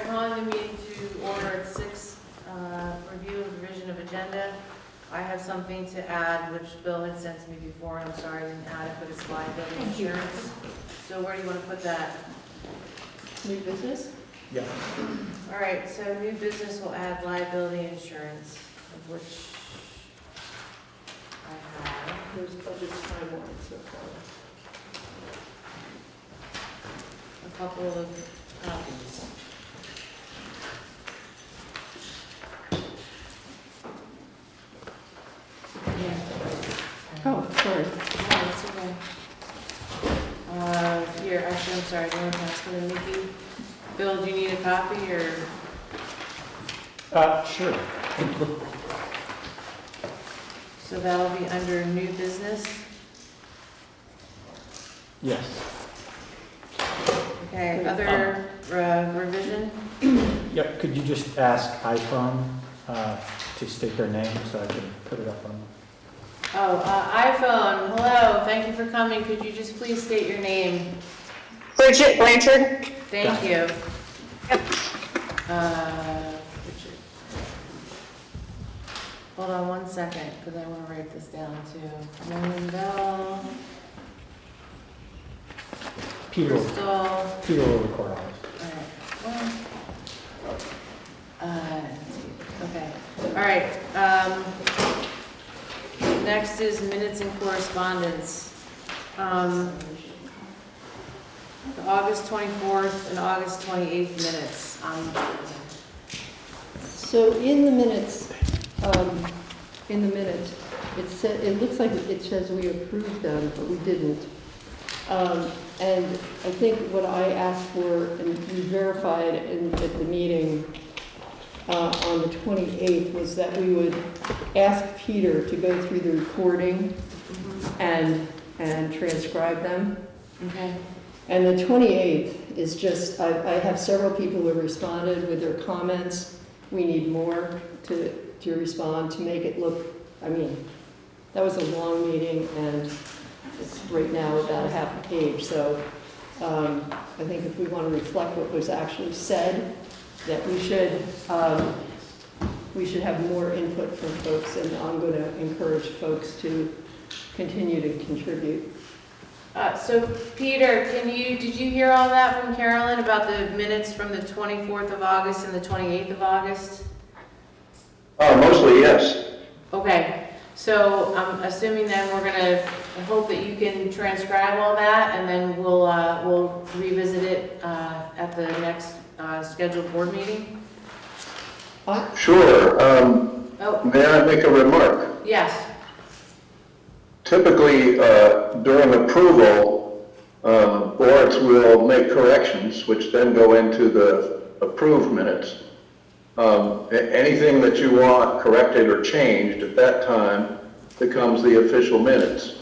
Calling the meeting to order at 6, review of revision of agenda. I have something to add, which Bill had sent to me before, and I'm sorry I didn't add it, but it's liability insurance. So where do you want to put that? New business? Yeah. All right, so new business will add liability insurance, of which I have There's budget timeline so far. a couple of copies. Yeah. Oh, sorry. No, it's okay. Here, actually, I'm sorry, do you want to pass me to Nikki? Bill, do you need a copy, or? Sure. So that'll be under new business? Yes. Okay, other revision? Yep, could you just ask iPhone to state their name so I can put it up on? Oh, iPhone, hello, thank you for coming. Could you just please state your name? Bridget Blanchard. Thank you. Yep. Richard. Hold on one second, because I want to write this down too. Norman Bell, Peter Crystal. All will record all right. Okay. All right. Next is minutes and correspondence. The August 24th and August 28th minutes. So in the minutes, it looks like it says we approved them, but we didn't. And I think what I asked for, and we verified at the meeting on the 28th, was that we would ask Peter to go through the recording and transcribe them. Okay. And the 28th is just, I have several people who responded with their comments. We need more to respond to make it look, I mean, that was a long meeting, and it's right now about a half a page. So I think if we want to reflect what was actually said, that we should have more input from folks, and I'm going to encourage folks to continue to contribute. So Peter, did you hear all that from Carolyn about the minutes from the 24th of August and the 28th of August? Mostly, yes. Okay, so I'm assuming then we're gonna hope that you can transcribe all that, and then we'll revisit it at the next scheduled board meeting? Sure. Oh, May I make a remark? yes. Typically, during approval, boards will make corrections, which then go into the approved minutes. Anything that you want corrected or changed at that time becomes the official minutes.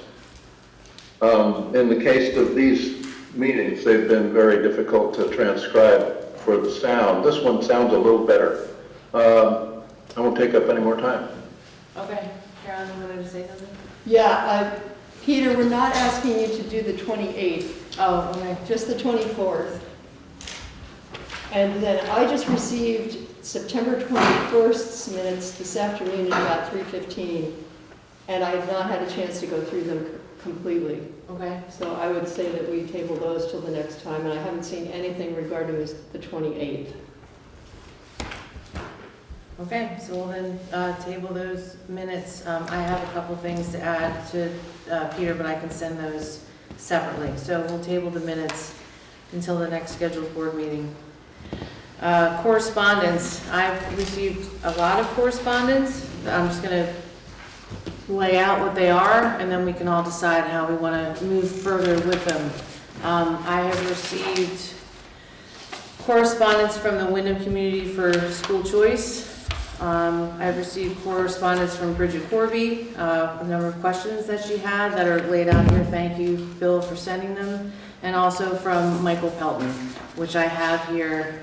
In the case of these meetings, they've been very difficult to transcribe for the sound. This one sounds a little better. I won't take up any more time. Okay, Carolyn, you wanted to say something? Yeah, Peter, we're not asking you to do the 28th, Oh, okay. just the 24th. And then I just received September 21st's minutes this afternoon at about 3:15, and I have not had a chance to go through them completely. Okay. So I would say that we table those till the next time, and I haven't seen anything regarding the 28th. Okay, so we'll then table those minutes. I have a couple things to add to Peter, but I can send those separately. So we'll table the minutes until the next scheduled board meeting. Correspondence. I've received a lot of correspondence. I'm just going to lay out what they are, and then we can all decide how we want to move further with them. I have received correspondence from the Windham community for school choice. I've received correspondence from Bridget Corby, a number of questions that she had that are laid out here. Thank you, Bill, for sending them. And also from Michael Pelton, which I have here.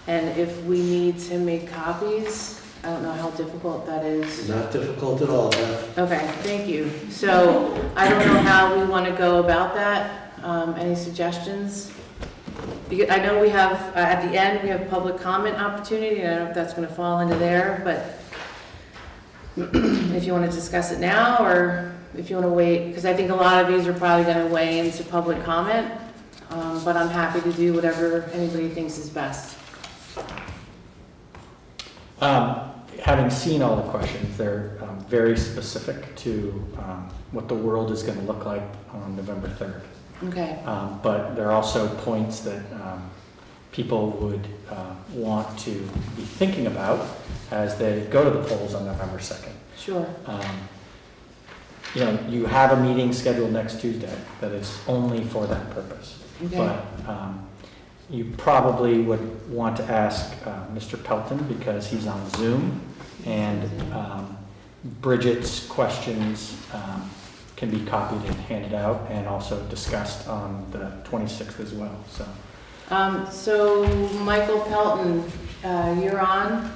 And if we need to make copies, I don't know how difficult that is. Not difficult at all, Beth. Okay, thank you. So I don't know how we want to go about that. Any suggestions? because I know we have, at the end, we have public comment opportunity, and I don't know if that's gonna fall into there, but if you wanna discuss it now, or if you wanna wait, because I think a lot of these are probably gonna weigh into public comment, but I'm happy to do whatever anybody thinks is best. Having seen all the questions, they're very specific to what the world is going to look like on November 3rd. Okay, But there are also points that people would want to be thinking about as they go to the polls on November 2nd. sure, You know, you have a meeting scheduled next Tuesday that is only for that purpose. okay, But you probably would want to ask Mr. Pelton because he's on Zoom, and Bridget's questions can be copied and handed out and also discussed on the 26th as well, so. So Michael Pelton, you're on?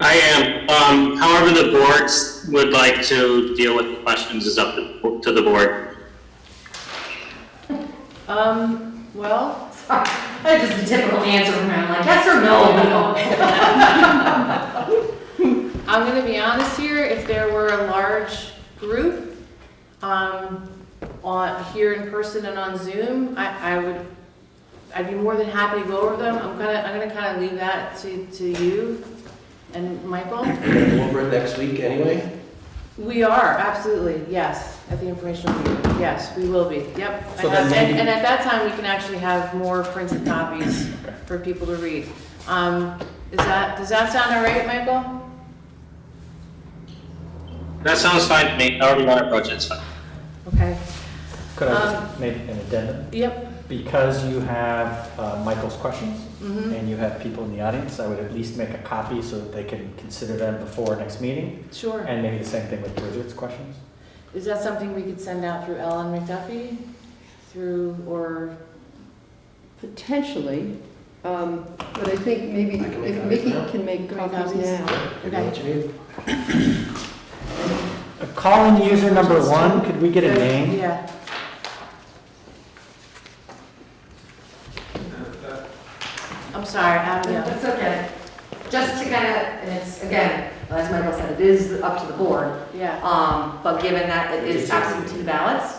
I am. However, the boards would like to deal with the questions is up to the board. Well, Sorry, that's just a typical answer from him, like yes or no. I'm gonna be honest here, if there were a large group, here in person and on Zoom, I'd be more than happy to go over them. I'm gonna kind of leave that to you and Michael. We'll go over it next week anyway? We are, absolutely, yes, at the informational meeting, yes, we will be, yep. So then maybe- And at that time, we can actually have more printed copies for people to read. Does that sound all right, Michael? That sounds fine to me. However you want to approach it, it's fine. Okay, Could I just make an addendum? yep, Because you have Michael's questions mm-hmm, and you have people in the audience, I would at least make a copy so that they can consider them before next meeting. sure. And maybe the same thing with Bridget's questions. Is that something we could send out through Ellen McDuffie? Or, Potentially, but I think maybe I can make if copies Mickey now. can make Can we make copies copies? now. Give me what you need. Calling user number 1, could we get a name? yeah, I'm sorry, yeah, That's okay. Just to kind of, and it's, again, as Michael said, it is up to the board. yeah, But given that it is absentee ballots,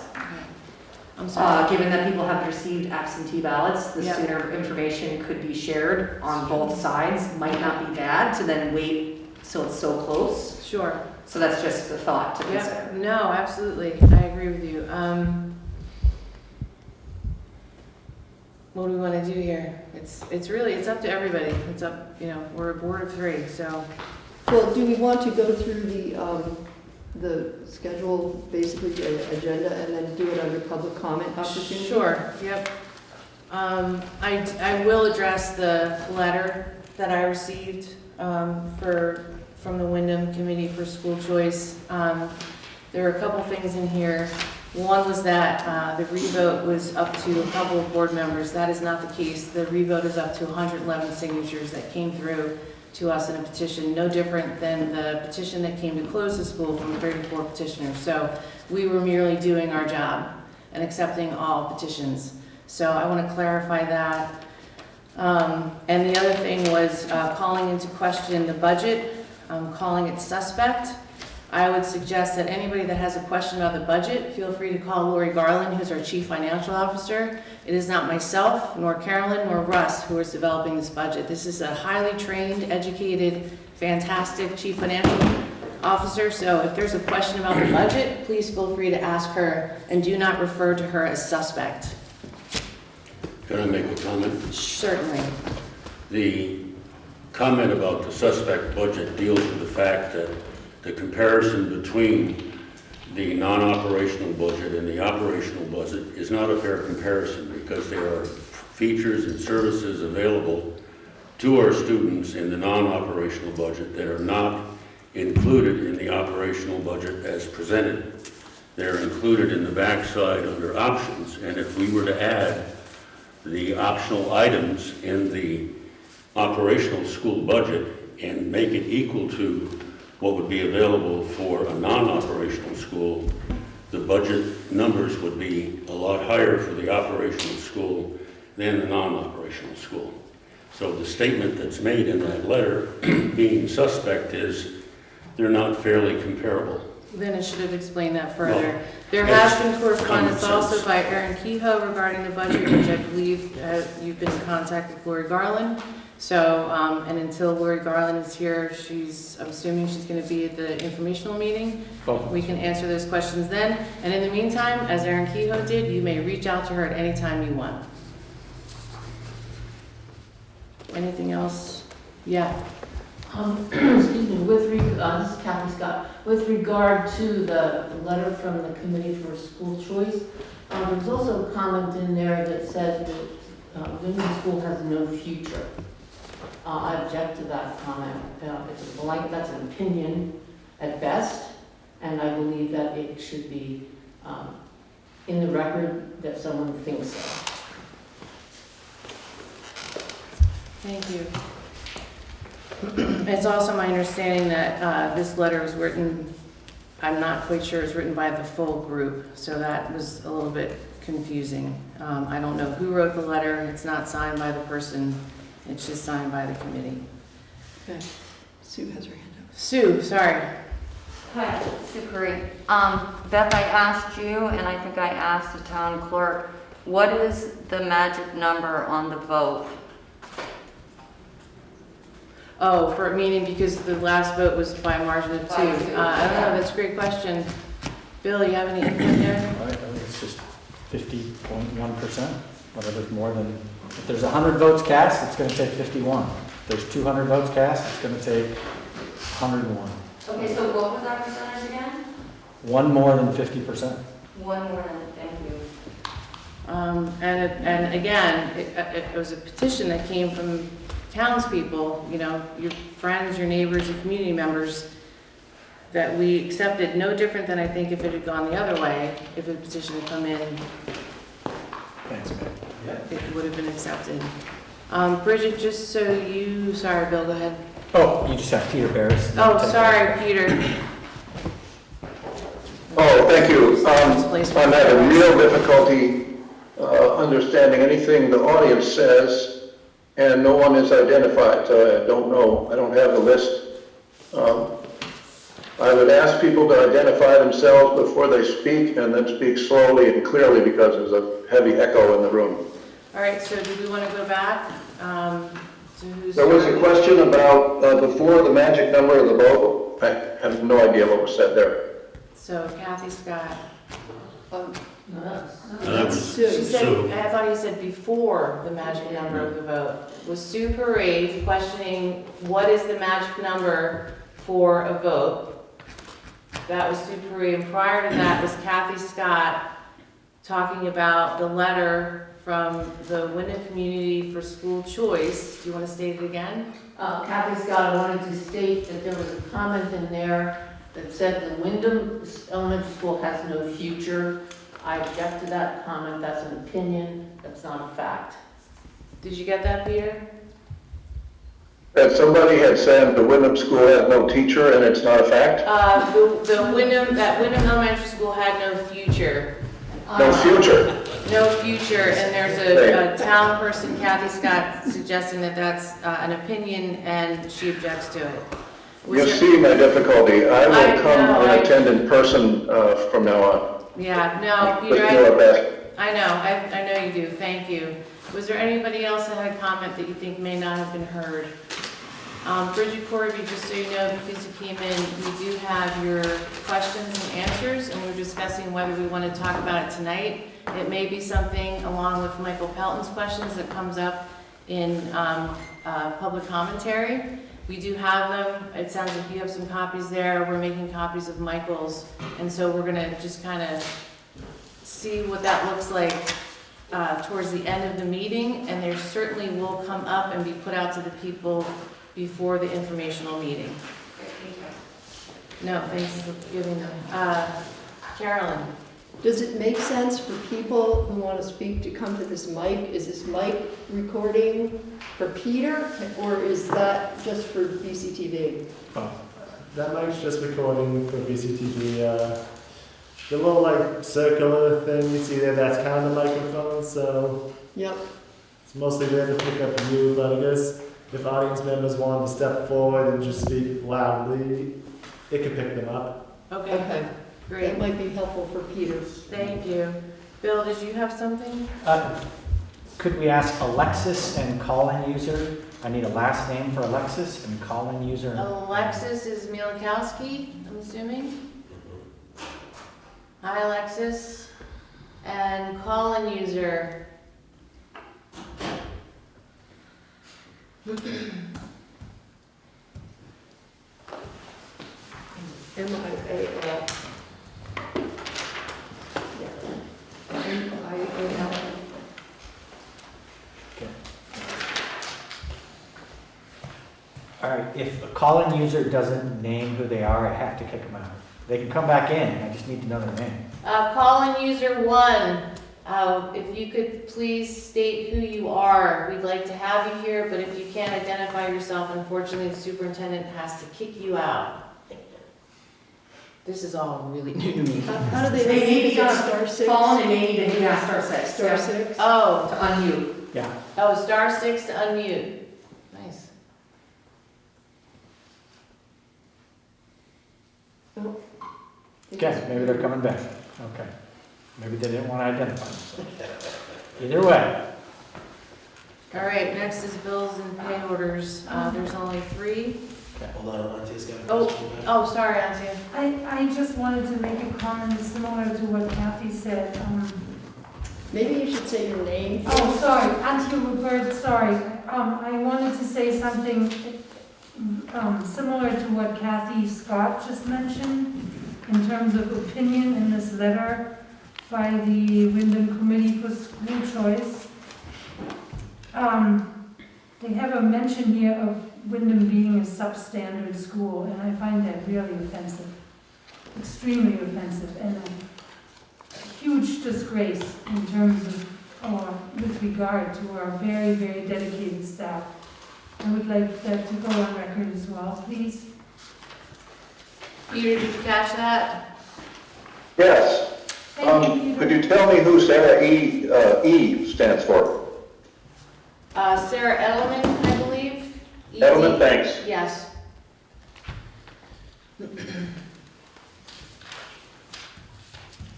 I'm sorry. given that people have received absentee ballots, the Yeah. sooner information could be shared on both sides. Might not be bad to then wait till it's so close. Sure, So that's just the thought to consider. yeah, no, absolutely, I agree with you. What do we want to do here? It's really, it's up to everybody. It's up, we're a board of 3, so. Well, do we want to go through the schedule, basically the agenda, and then do it under public comment opportunity? Sure, yep. I will address the letter that I received from the Windham Committee for School Choice. There are a couple things in here. One was that the revote was up to a couple of board members. That is not the case. The revote is up to 111 signatures that came through to us in a petition, no different than the petition that came to close the school from 34 petitioners. So we were merely doing our job and accepting all petitions. So I want to clarify that. And the other thing was calling into question the budget, calling it suspect. I would suggest that anybody that has a question about the budget, feel free to call Lori Garland, who's our Chief Financial Officer. It is not myself, nor Carolyn, nor Russ who is developing this budget. This is a highly trained, educated, fantastic Chief Financial Officer. So if there's a question about the budget, please feel free to ask her and do not refer to her as suspect. Can I make a comment? Certainly. The comment about the suspect budget deals with the fact that the comparison between the non-operational budget and the operational budget is not a fair comparison because there are features and services available to our students in the non-operational budget that are not included in the operational budget as presented. They're included in the backside under options, and if we were to add the optional items in the operational school budget and make it equal to what would be available for a non-operational school, the budget numbers would be a lot higher for the operational school than the non-operational school. So the statement that's made in that letter, being suspect, is they're not fairly comparable. Then it should have explained that further. Well, There that's has been correspondence common sense. also by Erin Kehoe regarding the budget, which I believe you've been in contact with Lori Garland. So, and until Lori Garland is here, I'm assuming she's gonna be at the informational meeting. Both. We can answer those questions then. And in the meantime, as Erin Kehoe did, you may reach out to her at any time you want. Anything else? Yeah. Excuse me, this is Kathy Scott. With regard to the letter from the Committee for School Choice, there's also a comment in there that said that Windham School has no future. I object to that comment. That's an opinion at best, and I believe that it should be in the record that someone thinks so. Thank you. It's also my understanding that this letter was written, I'm not quite sure it's written by the full group, so that was a little bit confusing. I don't know who wrote the letter, it's not signed by the person, it's just signed by the committee. Okay. Sue has her hand up. Sue, sorry. Hi, Sue Curry. Beth, I asked you, and I think I asked the town clerk, what is the magic number on the vote? Oh, for meaning because the last vote was by a margin of 2. I don't know, that's a great question. Bill, you have any input there? I think it's just 50.1%, whatever's more than, if there's 100 votes cast, it's gonna take 51. If there's 200 votes cast, it's gonna take 101. Okay, so what was that percentage again? One more than 50%. One more than, thank you. And again, it was a petition that came from townspeople, you know, your friends, your neighbors, your community members, that we accepted, no different than I think if it had gone the other way, if a petition had come in, Thanks, man. it would have been accepted. Bridget, just so you, sorry, Bill, go ahead. Oh, you just have Peter Barris. Oh, sorry, Peter. Oh, thank you. I'm having real difficulty understanding anything the audience says, and no one is identified, so I don't know. I don't have the list. I would ask people to identify themselves before they speak, and then speak slowly and clearly because there's a heavy echo in the room. All right, so do we want to go back to who's... There was a question about before the magic number of the vote. I have no idea what was said there. So Kathy Scott. That was Sue. She said, Sue. I thought he said before the magic number of the vote. Was Sue Parade questioning what is the magic number for a vote? That was Sue Parade. And prior to that was Kathy Scott talking about the letter from the Windham Community for School Choice. Do you want to state it again? Kathy Scott, I wanted to state that there was a comment in there that said the Windham Elementary School has no future. I object to that comment. That's an opinion. That's not a fact. Did you get that, Peter? That somebody had said the Windham School has no teacher and it's not a fact? The Windham Elementary School had no future. No future. No future, and there's a town person, Kathy Scott, suggesting that that's an opinion and she objects to it. You see my difficulty. I will come know, and attend in person from now on. Yeah, no, With Peter, your best. I know you do, thank you. Was there anybody else that had a comment that you think may not have been heard? Bridget Corby, just so you know, because you came in, we do have your questions and answers, and we're discussing whether we want to talk about it tonight. It may be something, along with Michael Pelton's questions, that comes up in public commentary. We do have them. It sounds like you have some copies there. We're making copies of Michael's, and so we're gonna just kind of see what that looks like towards the end of the meeting, and there certainly will come up and be put out to the people before the informational meeting. No, thanks for giving them. Carolyn. Does it make sense for people who want to speak to come to this mic? Is this mic recording for Peter, or is that just for BCTV? That mic's just recording for BCTV. the little like circular thing you see there, that's kind of the microphone, so Yep. it's mostly there to pick up you, but I guess if audience members wanted to step forward and just speak loudly, it could pick them up. Okay, Okay. great. That might be helpful for Peter. Thank you. Bill, did you have something? Could we ask Alexis and call-in user? I need a last name for Alexis and call-in user. Alexis is Mielikowski, I'm assuming. Hi, Alexis. And call-in user. M-I-A-L. Yeah. M-I-A-L. All right, if a call-in user doesn't name who they are, I have to kick them out. They can come back in, I just need to know their name. Call-in user 1, if you could please state who you are. We'd like to have you here, but if you can't identify yourself, unfortunately, the superintendent has to kick you out. This is all really new to me. How do They they may be on star six? phone and they need to hit that star 6. Star yeah, 6? Oh, To unmute. Yeah. oh, star 6 to unmute. Nice. Okay, maybe they're coming back. Okay. Maybe they didn't want to identify themselves. Either way. All right, next is bills and pay orders. There's only 3. Hold on, Auntie's got a Oh, question back. oh, sorry, Anton. I just wanted to make a comment similar to what Kathy said. Maybe you should say your name. Oh, sorry, Auntie Rupert, sorry. I wanted to say something similar to what Kathy Scott just mentioned in terms of opinion in this letter by the Windham Committee for School Choice. They have a mention here of Windham being a substandard school, and I find that really offensive, extremely offensive, and a huge disgrace in terms of, or with regard to our very, very dedicated staff. I would like that to go on record as well, please. Peter, did you catch that? Yes. Thank you, Peter. Could you tell me who Sarah E stands for? Sarah Edelman, I believe. Edelman, thanks. Yes.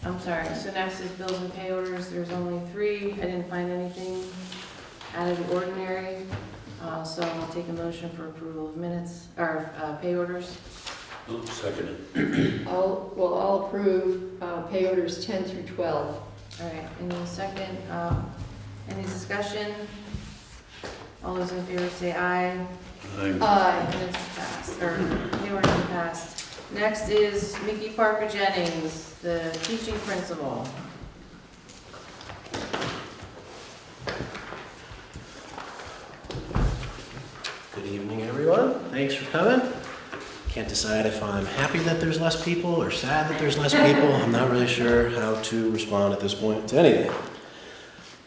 I'm sorry, so next is bills and pay orders. There's only 3. I didn't find anything out of the ordinary. So I'll take a motion for approval of minutes, or pay orders. Oops, second it. I'll approve pay orders 10 through 12. All right, any second, any discussion? All those in favor say aye. Aye. Minutes passed, or pay orders are passed. Next is Mickey Parker-Jennings, the teaching principal. Good evening, everyone. Thanks for coming. Can't decide if I'm happy that there's less people or sad that there's less people. I'm not really sure how to respond at this point to anything.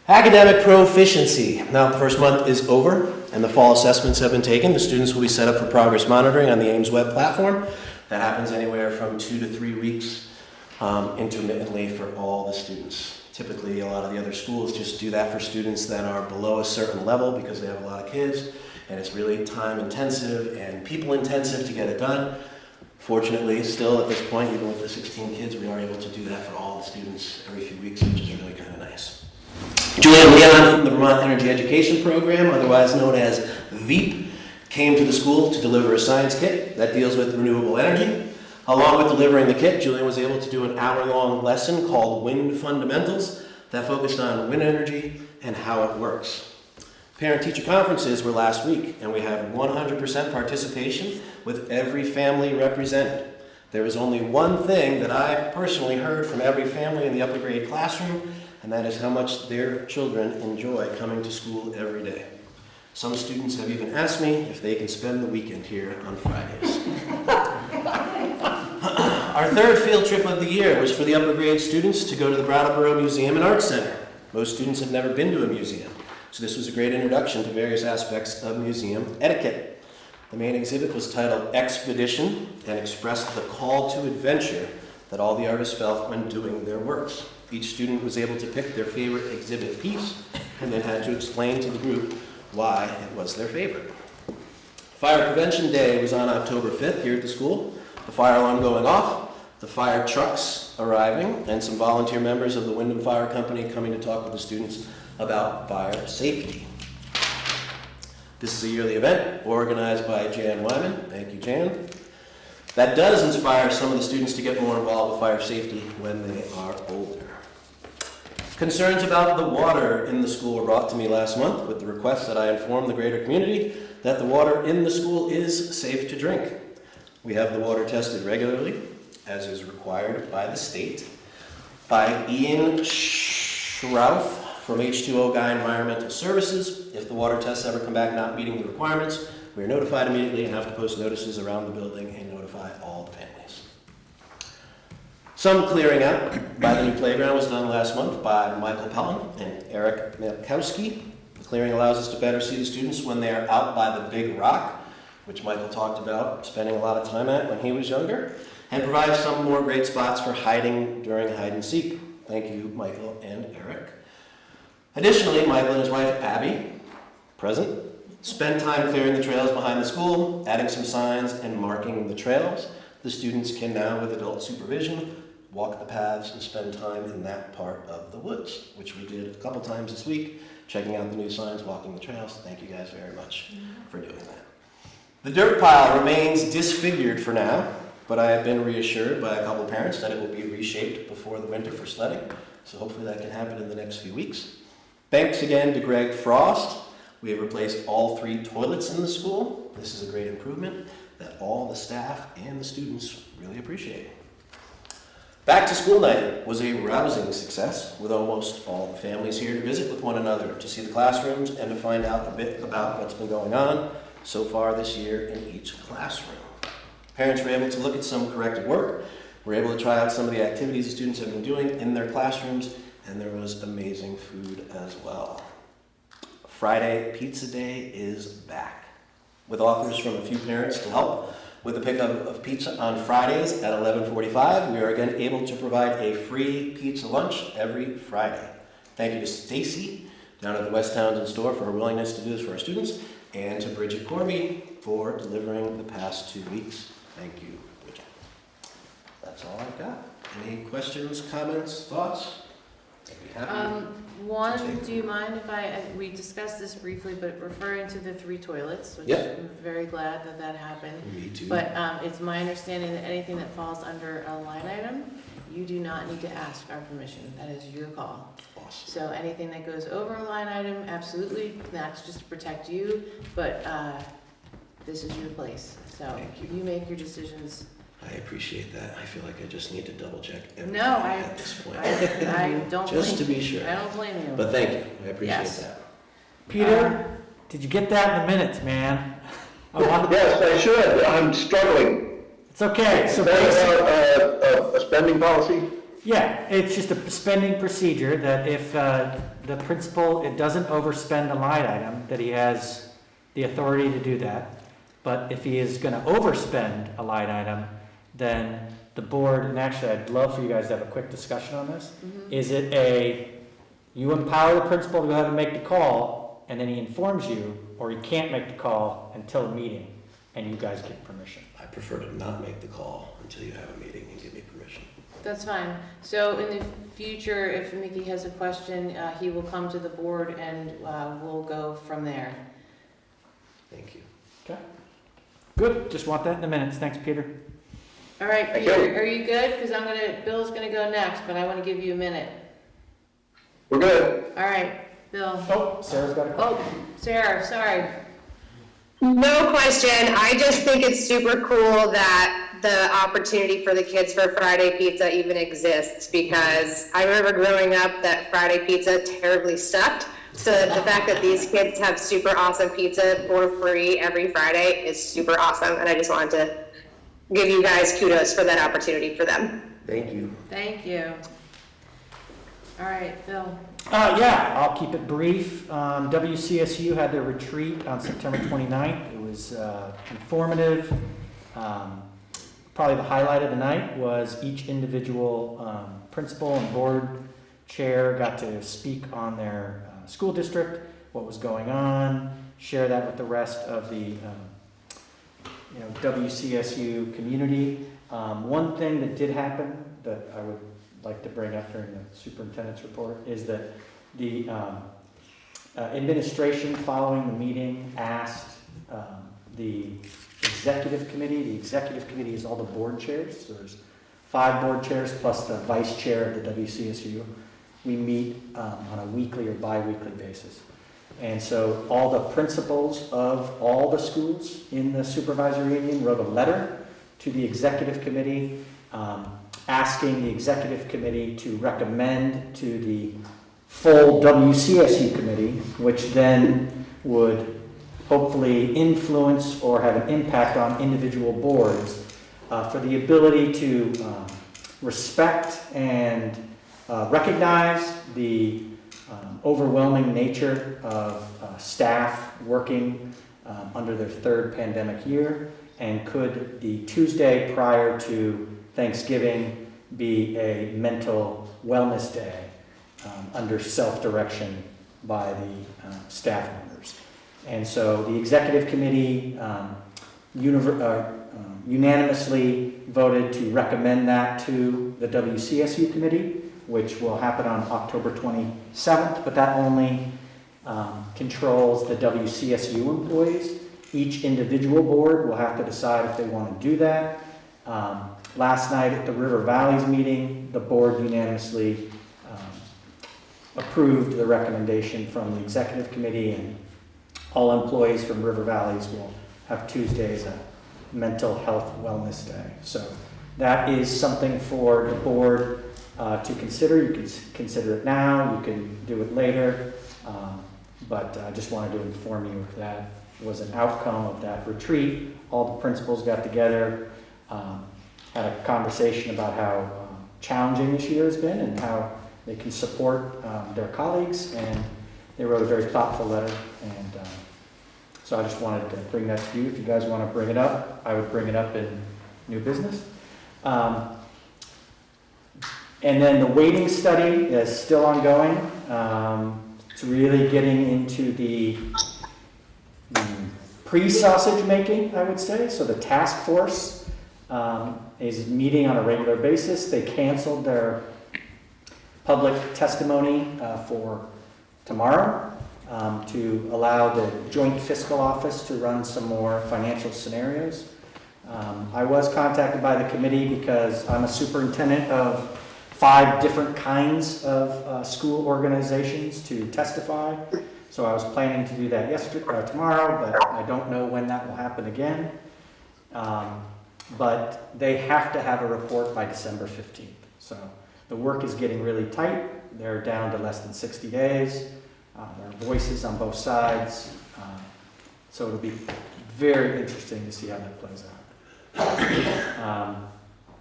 Academic proficiency. Now the first month is over and the fall assessments have been taken. The students will be set up for progress monitoring on the Ames web platform. That happens anywhere from 2 to 3 weeks intermittently for all the students. Typically, a lot of the other schools just do that for students that are below a certain level because they have a lot of kids, and it's really time intensive and people intensive to get it done. Fortunately, still at this point, even with the 16 kids, we are able to do that for all the students every few weeks, which is really kind of nice. Julian Leon from the Vermont Energy Education Program, otherwise known as VEEP, came to the school to deliver a science kit that deals with renewable energy. Along with delivering the kit, Julian was able to do an hour-long lesson called Wind Fundamentals that focused on wind energy and how it works. Parent-teacher conferences were last week, and we had 100% participation with every family represented. There was only one thing that I personally heard from every family in the upper grade classroom, and that is how much their children enjoy coming to school every day. Some students have even asked me if they can spend the weekend here on Fridays. Our third field trip of the year was for the upper grade students to go to the Brattleboro Museum and Arts Center. Most students had never been to a museum, so this was a great introduction to various aspects of museum etiquette. The main exhibit was titled Expedition and expressed the call to adventure that all the artists felt when doing their works. Each student was able to pick their favorite exhibit piece and then had to explain to the group why it was their favorite. Fire Prevention Day was on October 5th here at the school. The fire alarm going off, the fire trucks arriving, and some volunteer members of the Windham Fire Company coming to talk with the students about fire safety. This is a yearly event organized by Jan Wyman. Thank you, Jan. That does inspire some of the students to get more involved with fire safety when they are older. Concerns about the water in the school were brought to me last month with the request that I inform the greater community that the water in the school is safe to drink. We have the water tested regularly, as is required by the state, by Ian Schrauf from H2O Guy Environmental Services. If the water tests ever come back not meeting the requirements, we are notified immediately and have to post notices around the building and notify all the families. Some clearing out by the new playground was done last month by Michael Pelham and Eric Milkowski. The clearing allows us to better see the students when they are out by the big rock, which Michael talked about spending a lot of time at when he was younger, and provides some more great spots for hiding during hide and seek. Thank you, Michael and Eric. Additionally, Michael and his wife, Abby, present, spent time clearing the trails behind the school, adding some signs and marking the trails. The students can now, with adult supervision, walk the paths and spend time in that part of the woods, which we did a couple times this week, checking out the new signs, walking the trails. Thank you guys very much for doing that. The dirt pile remains disfigured for now, but I have been reassured by a couple of parents that it will be reshaped before the winter for sledding, so hopefully that can happen in the next few weeks. Thanks again to Greg Frost. We have replaced all 3 toilets in the school. This is a great improvement that all the staff and the students really appreciate. Back to school night was a rousing success, with almost all the families here to visit with one another, to see the classrooms and to find out a bit about what's been going on so far this year in each classroom. Parents were able to look at some corrected work, were able to try out some of the activities the students have been doing in their classrooms, and there was amazing food as well. Friday Pizza Day is back, with offers from a few parents to help with the pickup of pizza on Fridays at 11:45. We are again able to provide a free pizza lunch every Friday. Thank you to Stacy down at the West Townsend store for her willingness to do this for our students, and to Bridget Corby for delivering the past 2 weeks. Thank you, Bridget. That's all I've got. Any questions, comments, thoughts? I'd be happy. One, do you mind if we discussed this briefly, but referring to the 3 toilets, which Yep. I'm very glad that that happened. Me too. But it's my understanding that anything that falls under a line item, you do not need to ask our permission. That is your call. Awesome. So anything that goes over a line item, absolutely, that's just to protect you, but this is your place. So Thank you. you make your decisions. I appreciate that. I feel like I just need to double check everything No, at this point. I don't blame Just to be sure. I don't blame you. But thank you. I appreciate Yes. that. Peter, did you get that in the minutes, man? Yes, I should. I'm struggling. It's okay. So Is that basically, about a spending policy? yeah, it's just a spending procedure that if the principal, it doesn't overspend a line item, that he has the authority to do that. But if he is going to overspend a line item, then the board, and actually I'd love for you guys to have a quick discussion on this. Is it you empower the principal to go ahead and make the call, and then he informs you, or he can't make the call until a meeting, and you guys get permission? I prefer to not make the call until you have a meeting and give me permission. That's fine. So in the future, if Mickey has a question, he will come to the board and we'll go from there. Thank you. Okay. Good. Just want that in the minutes. Thanks, Peter. All right, Thank Peter, you. are you good? Because Bill's gonna go next, but I want to give you a minute. We're good. All right, Bill. Oh, Sarah's got a question. Oh, Sarah, sorry. No question. I just think it's super cool that the opportunity for the kids for Friday pizza even exists, because I remember growing up that Friday pizza terribly sucked. So the fact that these kids have super awesome pizza for free every Friday is super awesome. And I just wanted to give you guys kudos for that opportunity for them. Thank you. Thank you. All right, Bill. Yeah, I'll keep it brief. WCSU had their retreat on September 29th. It was informative, probably the highlight of the night was each individual principal and board chair got to speak on their school district, what was going on, share that with the rest of the WCSU community. One thing that did happen that I would like to bring up during the superintendent's report is that the administration following the meeting asked the executive committee is all the board chairs, so there's 5 board chairs plus the vice chair of the WCSU. We meet on a weekly or bi-weekly basis. And so all the principals of all the schools in the supervisory union wrote a letter to the executive committee asking the executive committee to recommend to the full WCSU committee, which then would hopefully influence or have an impact on individual boards for the ability to respect and recognize the overwhelming nature of staff working under their 3rd pandemic year, and could the Tuesday prior to Thanksgiving be a mental wellness day under self-direction by the staff members. And so the executive committee unanimously voted to recommend that to the WCSU committee, which will happen on October 27th, but that only controls the WCSU employees. Each individual board will have to decide if they want to do that. Last night at the River Valleys meeting, the board unanimously approved the recommendation from the executive committee, and all employees from River Valleys will have Tuesday as a mental health wellness day. So that is something for the board to consider. You can consider it now, you can do it later, but I just wanted to inform you that was an outcome of that retreat. All the principals got together, had a conversation about how challenging this year has been and how they can support their colleagues, and they wrote a very thoughtful letter, and so I just wanted to bring that to you. If you guys want to bring it up, I would bring it up in new business. And then the weighting study is still ongoing. It's really getting into the pre-sausage making, I would say. So the task force is meeting on a regular basis. They canceled their public testimony for tomorrow to allow the joint fiscal office to run some more financial scenarios. I was contacted by the committee because I'm a superintendent of 5 different kinds of school organizations to testify. So I was planning to do that tomorrow, but I don't know when that will happen again. But they have to have a report by December 15th. So the work is getting really tight. They're down to less than 60 days. There are voices on both sides. So it'll be very interesting to see how that plays out.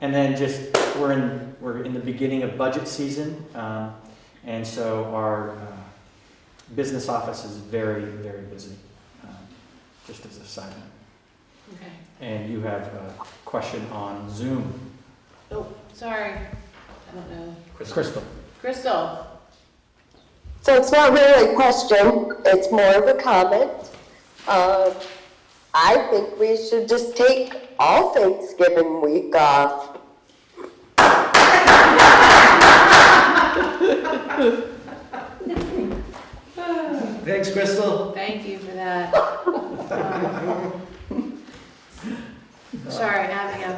And then just we're in the beginning of budget season, and so our business office is very, very busy. Just as a side note. Okay. And you have a question on Zoom. Oh, sorry. I don't know. Crystal. Crystal. So it's not really a question, it's more of a comment. I think we should just take all Thanksgiving week off. Thanks, Crystal. Thank you for that. Sorry, Abigail.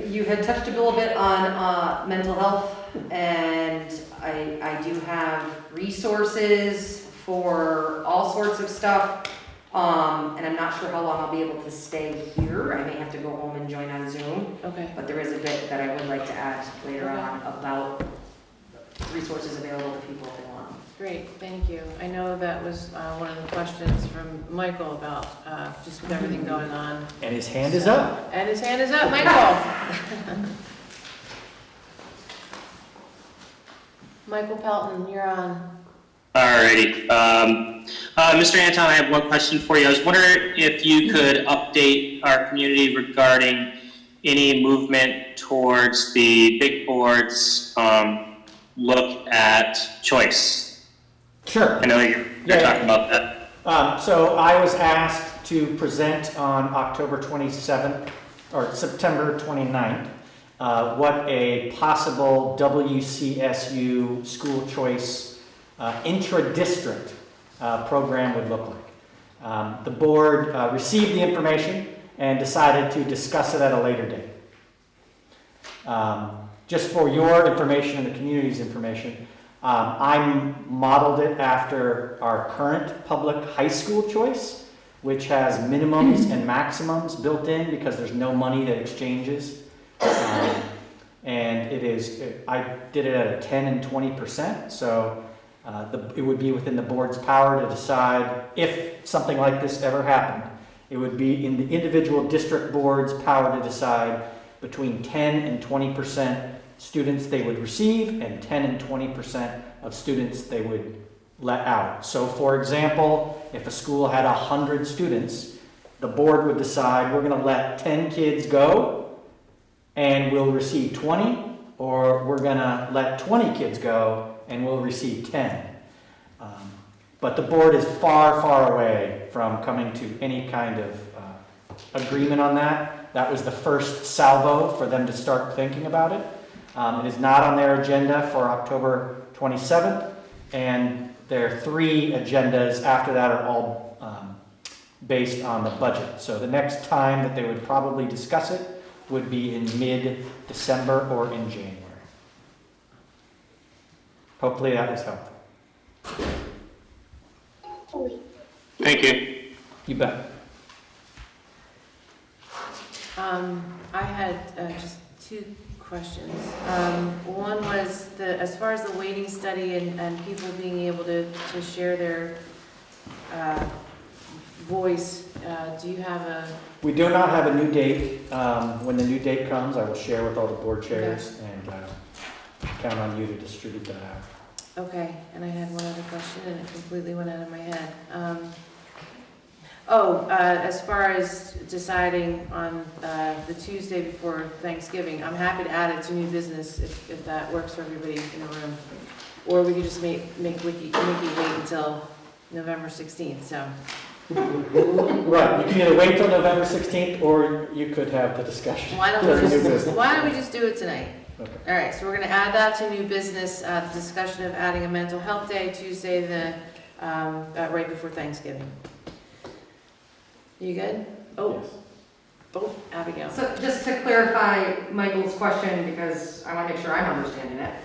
You had touched a little bit on mental health, and I do have resources for all sorts of stuff, and I'm not sure how long I'll be able to stay here. I may have to go home and join on Zoom. Okay. But there is a bit that I would like to add later on about resources available to people if they want. Great, thank you. I know that was one of the questions from Michael about just with everything going on. And his hand is up. And his hand is up, Michael. Michael Pelton, you're on. Alrighty. Mr. Anton, I have one question for you. I was wondering if you could update our community regarding any movement towards the big boards look at choice? Sure. I know you're talking about that. So I was asked to present on October 27th or September 29th what a possible WCSU school choice intra-district program would look like. The board received the information and decided to discuss it at a later date. Just for your information and the community's information, I modeled it after our current public high school choice, which has minimums and maximums built in because there's no money that exchanges. And I did it at a 10 and 20%, so it would be within the board's power to decide if something like this ever happened. It would be in the individual district board's power to decide between 10 and 20% students they would receive and 10 and 20% of students they would let out. So for example, if a school had 100 students, the board would decide we're going to let 10 kids go and we'll receive 20, or we're going to let 20 kids go and we'll receive 10. But the board is far, far away from coming to any kind of agreement on that. That was the first salvo for them to start thinking about it. It is not on their agenda for October 27th, and their 3 agendas after that are all based on the budget. So the next time that they would probably discuss it would be in mid-December or in January. Hopefully that was helpful. Thank you. You bet. I had just 2 questions. One was as far as the weighting study and people being able to share their voice, do you have We do not have a new date. When the new date comes, I will share with all the board chairs and count on you to distribute that out. Okay, and I had one other question and it completely went out of my head. As far as deciding on the Tuesday before Thanksgiving, I'm happy to add it to new business if that works for everybody in the room. Or we could just make Mickey wait until November 16th, so. Right, you can either wait till November 16th or you could have the discussion. Why don't we just do it tonight? Okay. All right, so we're going to add that to new business, the discussion of adding a mental health day Tuesday, right before Thanksgiving. You good? Oh, Abigail. So just to clarify Michael's question, because I want to make sure I'm understanding it.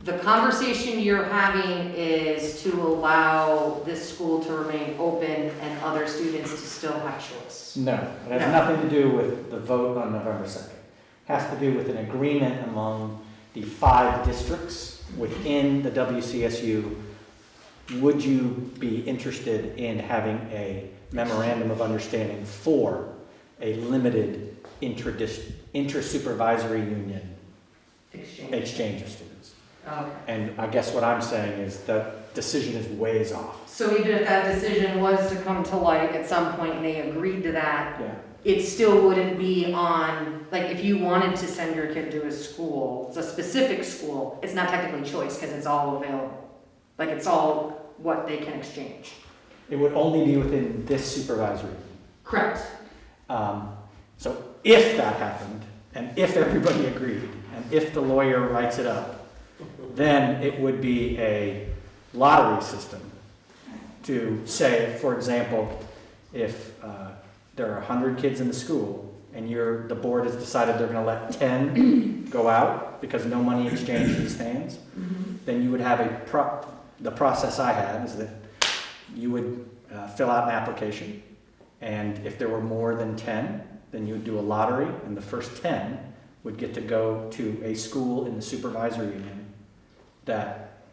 The conversation you're having is to allow this school to remain open and other students to still have choice. No, it has nothing to do with the vote on November 2nd. It has to do with an agreement among the 5 districts within the WCSU. Would you be interested in having a memorandum of understanding for a limited inter-supervisory union exchange of students? Okay. And I guess what I'm saying is that decision is ways off. So even if that decision was to come to light at some point and they agreed to that, Yeah. it still wouldn't be on, like if you wanted to send your kid to a school, it's a specific school, it's not technically choice because it's all available. Like it's all what they can exchange. It would only be within this supervisory. Correct. So if that happened, and if everybody agreed, and if the lawyer writes it up, then it would be a lottery system to say, for example, if there are 100 kids in the school and the board has decided they're going to let 10 go out because no money exchanges hands, then you would have the process I have is that you would fill out an application, and if there were more than 10, then you would do a lottery, and the first 10 would get to go to a school in the supervisory union that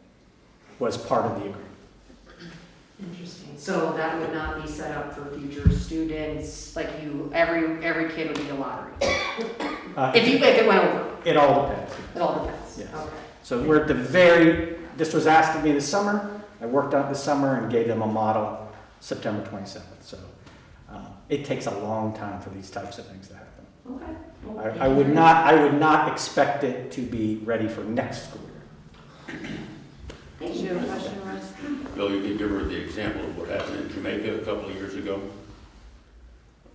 was part of the agreement. Interesting. So that would not be set up for future students, like every kid would be a lottery? If it went over? It all depends. It all depends? Yes. Okay. So we're at this was asked of me this summer. I worked on it this summer and gave them a model September 27th. So it takes a long time for these types of things to happen. Okay. I would not expect it to be ready for next school year. Did you have a question, Russ? Bill, you could give her the example of what happened in Jamaica a couple of years ago,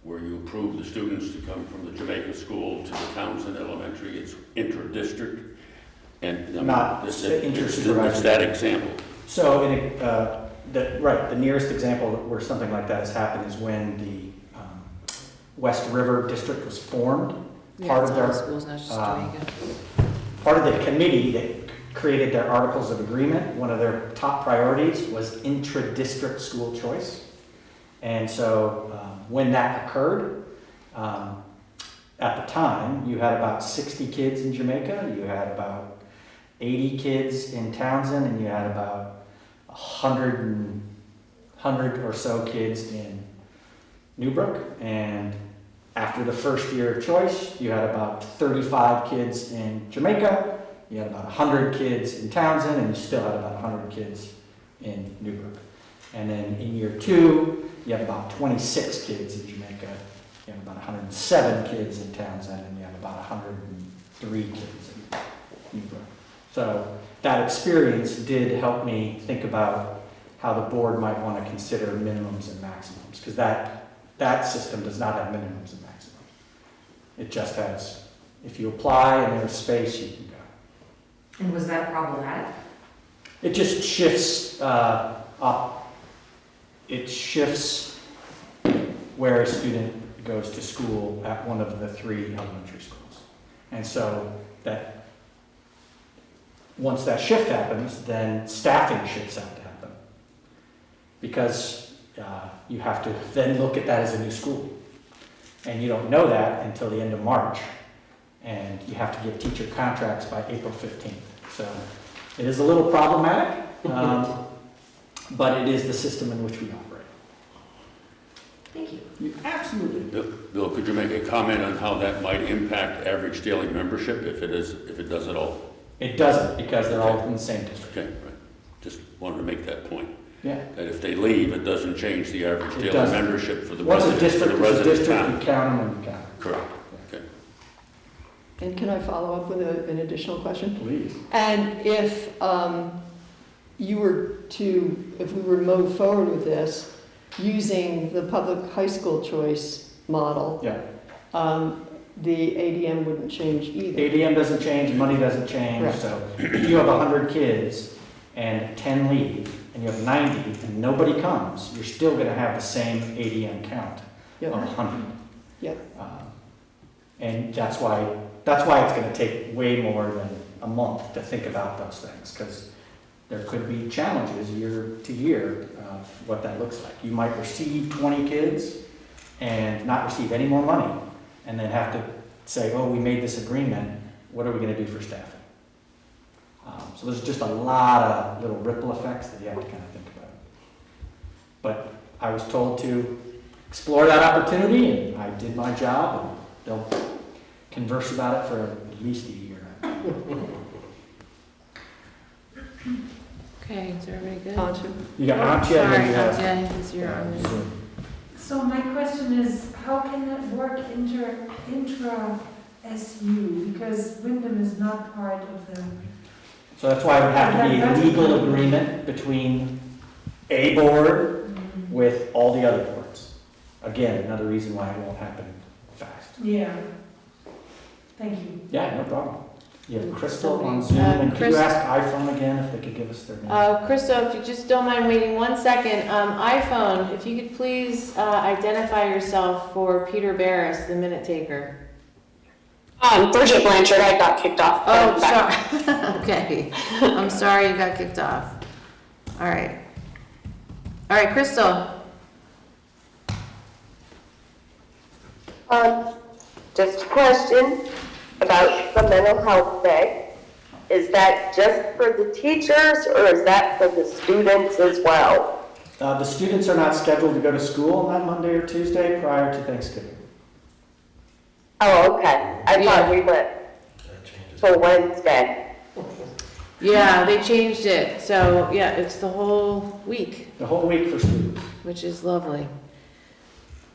where you approved the students to come from the Jamaica school to the Townsend Elementary. It's intra-district, and Not it's inter-supervisory. that example. So, the nearest example where something like that has happened is when the West River District was formed. Yeah, it's all the schools, not just Jamaica. Part of the committee that created their articles of agreement, one of their top priorities was intra-district school choice. And so when that occurred, at the time, you had about 60 kids in Jamaica, you had about 80 kids in Townsend, and you had about 100 or so kids in Newbrook. And after the first year of choice, you had about 35 kids in Jamaica, you had about 100 kids in Townsend, and you still had about 100 kids in Newbrook. And then in year 2, you have about 26 kids in Jamaica, you have about 107 kids in Townsend, and you have about 103 kids in Newbrook. So that experience did help me think about how the board might want to consider minimums and maximums, because that system does not have minimums and maximums. It just has, if you apply and there's space, you can go. And was that problematic? It just shifts up. It shifts where a student goes to school at one of the 3 elementary schools. And so that once that shift happens, then staffing shifts out to happen. Because you have to then look at that as a new school. And you don't know that until the end of March. And you have to give teacher contracts by April 15th. So it is a little problematic, but it is the system in which we operate. Thank you. Absolutely. Bill, could you make a comment on how that might impact average daily membership, if it does at all? It doesn't, because they're all in the same district. Okay, right. Just wanted to make that point. Yeah. That if they leave, it doesn't change the average It daily doesn't. membership for the Once a residents, for district the is a resident district, town. you count them and you count them. Correct. Okay. And can I follow up with an additional question? Please. And if we were to move forward with this, using the public high school choice model, Yeah. the ADM wouldn't change either. ADM doesn't change, money doesn't change, Correct. so if you have 100 kids and 10 leave, and you have 90 and nobody comes, you're still gonna have the same ADM count Yep. of 100. Yep. And that's why it's gonna take way more than a month to think about those things, because there could be challenges year to year of what that looks like. You might receive 20 kids and not receive any more money, and then have to say, oh, we made this agreement, what are we gonna do for staffing? So there's just a lot of little ripple effects that you have to kind of think about. But I was told to explore that opportunity, and I did my job, and they'll converse about it for at least a year. Okay, is everybody good? Anton? You got Anton, and then you have Sorry, Anton, it's your own. Zoom. So my question is, how can that work intra-SU? Because Windham is not part of the, So that's why it would have to be a legal agreement between a board with all the other boards. Again, another reason why it won't happen fast. yeah. Thank you. Yeah, no problem. You have Crystal on Zoom, and could you ask iPhone again if they could give us their name? Crystal, if you just don't mind waiting 1 second, iPhone, if you could please identify yourself for Peter Barris, the minute taker. Bridget Blanchard, I got kicked off. Oh, sorry. Okay. I'm sorry you got kicked off. All right. All right, Crystal. Just a question about the mental health day. Is that just for the teachers, or is that for the students as well? The students are not scheduled to go to school on that Monday or Tuesday prior to Thanksgiving. Oh, okay. I thought we went till Wednesday. Yeah, they changed it. So, yeah, it's the whole week, The whole week for students. which is lovely.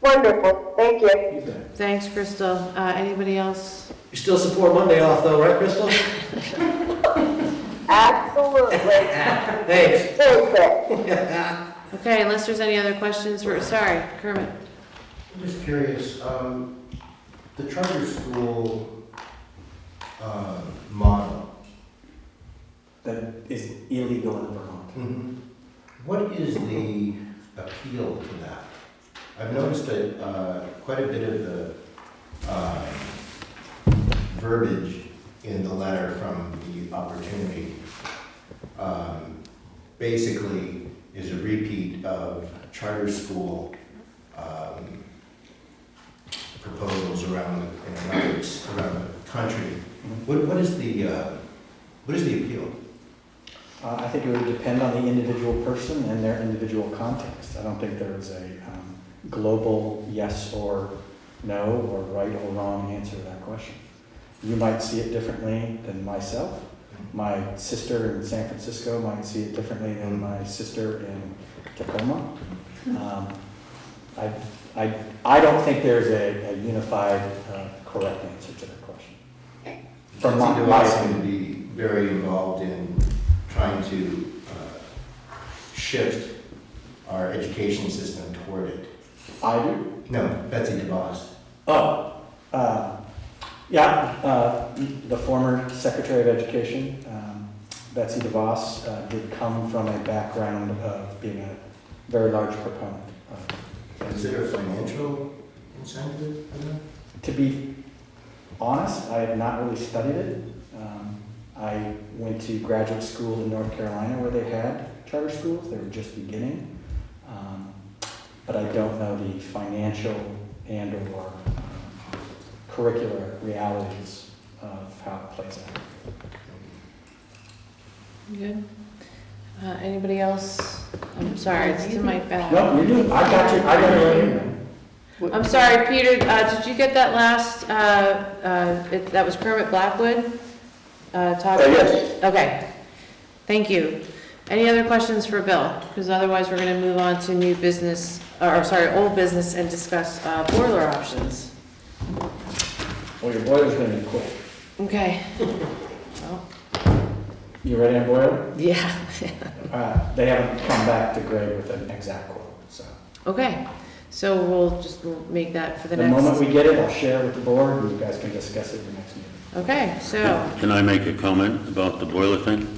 Wonderful, thank you. You bet. Thanks, Crystal. Anybody else? You still support Monday off though, right, Crystal? Absolutely. Thanks. Take it. Okay, unless there's any other questions sorry, Kermit. I'm just curious, the charter school model, That is illegal in Vermont. what is the appeal to that? I've noticed that quite a bit of the verbiage in the letter from the opportunity basically is a repeat of charter school proposals around the country. What is the appeal? I think it would depend on the individual person and their individual context. I don't think there is a global yes or no or right or wrong answer to that question. You might see it differently than myself. My sister in San Francisco might see it differently than my sister in Tacoma. I don't think there's a unified correct answer to that question. From my seem to be very involved in trying to shift our education system toward it. I do? No, Betsy DeVos. Oh, yeah, the former Secretary of Education, Betsy DeVos, did come from a background of being a very large proponent of. Is there a financial incentive for that? To be honest, I have not really studied it. I went to graduate school in North Carolina where they had charter schools. They were just beginning. But I don't know the financial and or curricular realities of how it plays out. Good. Anybody else? I'm sorry, it's to my back. No, you're doing, I got it right here. I'm sorry, Peter, did you get that last, that was Kermit Blackwood? Yes. Okay, thank you. Any other questions for Bill? Because otherwise we're gonna move on to new business, old business and discuss boiler options. Well, your boiler's gonna be quick. Okay. Well, You ready on boiler? yeah. They haven't come back to Greg with an exact quote, so. Okay, so we'll make that for the The next. moment we get it, I'll share it with the board, and you guys can discuss it at the next meeting. Okay, so, Can I make a comment about the boiler thing?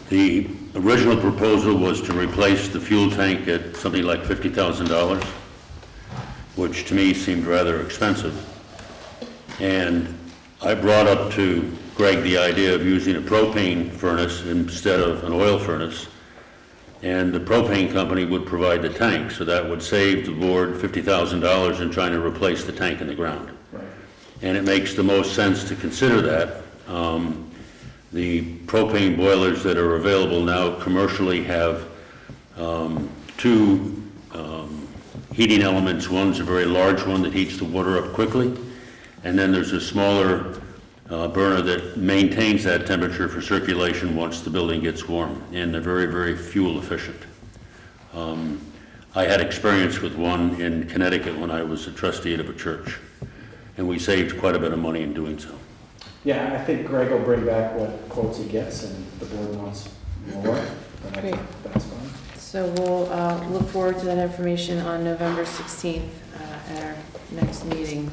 The original proposal was to replace the fuel tank at something like $50,000, which to me seemed rather expensive. And I brought up to Greg the idea of using a propane furnace instead of an oil furnace. And the propane company would provide the tank, so that would save the board $50,000 in trying to replace the tank in the ground. Right. And it makes the most sense to consider that. The propane boilers that are available now commercially have two heating elements. One's a very large one that heats the water up quickly, and then there's a smaller burner that maintains that temperature for circulation once the building gets warm, and they're very, very fuel efficient. I had experience with one in Connecticut when I was a trustee of a church, and we saved quite a bit of money in doing so. Yeah, I think Greg will bring back what quotes he gets, and if the board wants more, then I think that's fine. so we'll look forward to that information on November 16th at our next meeting.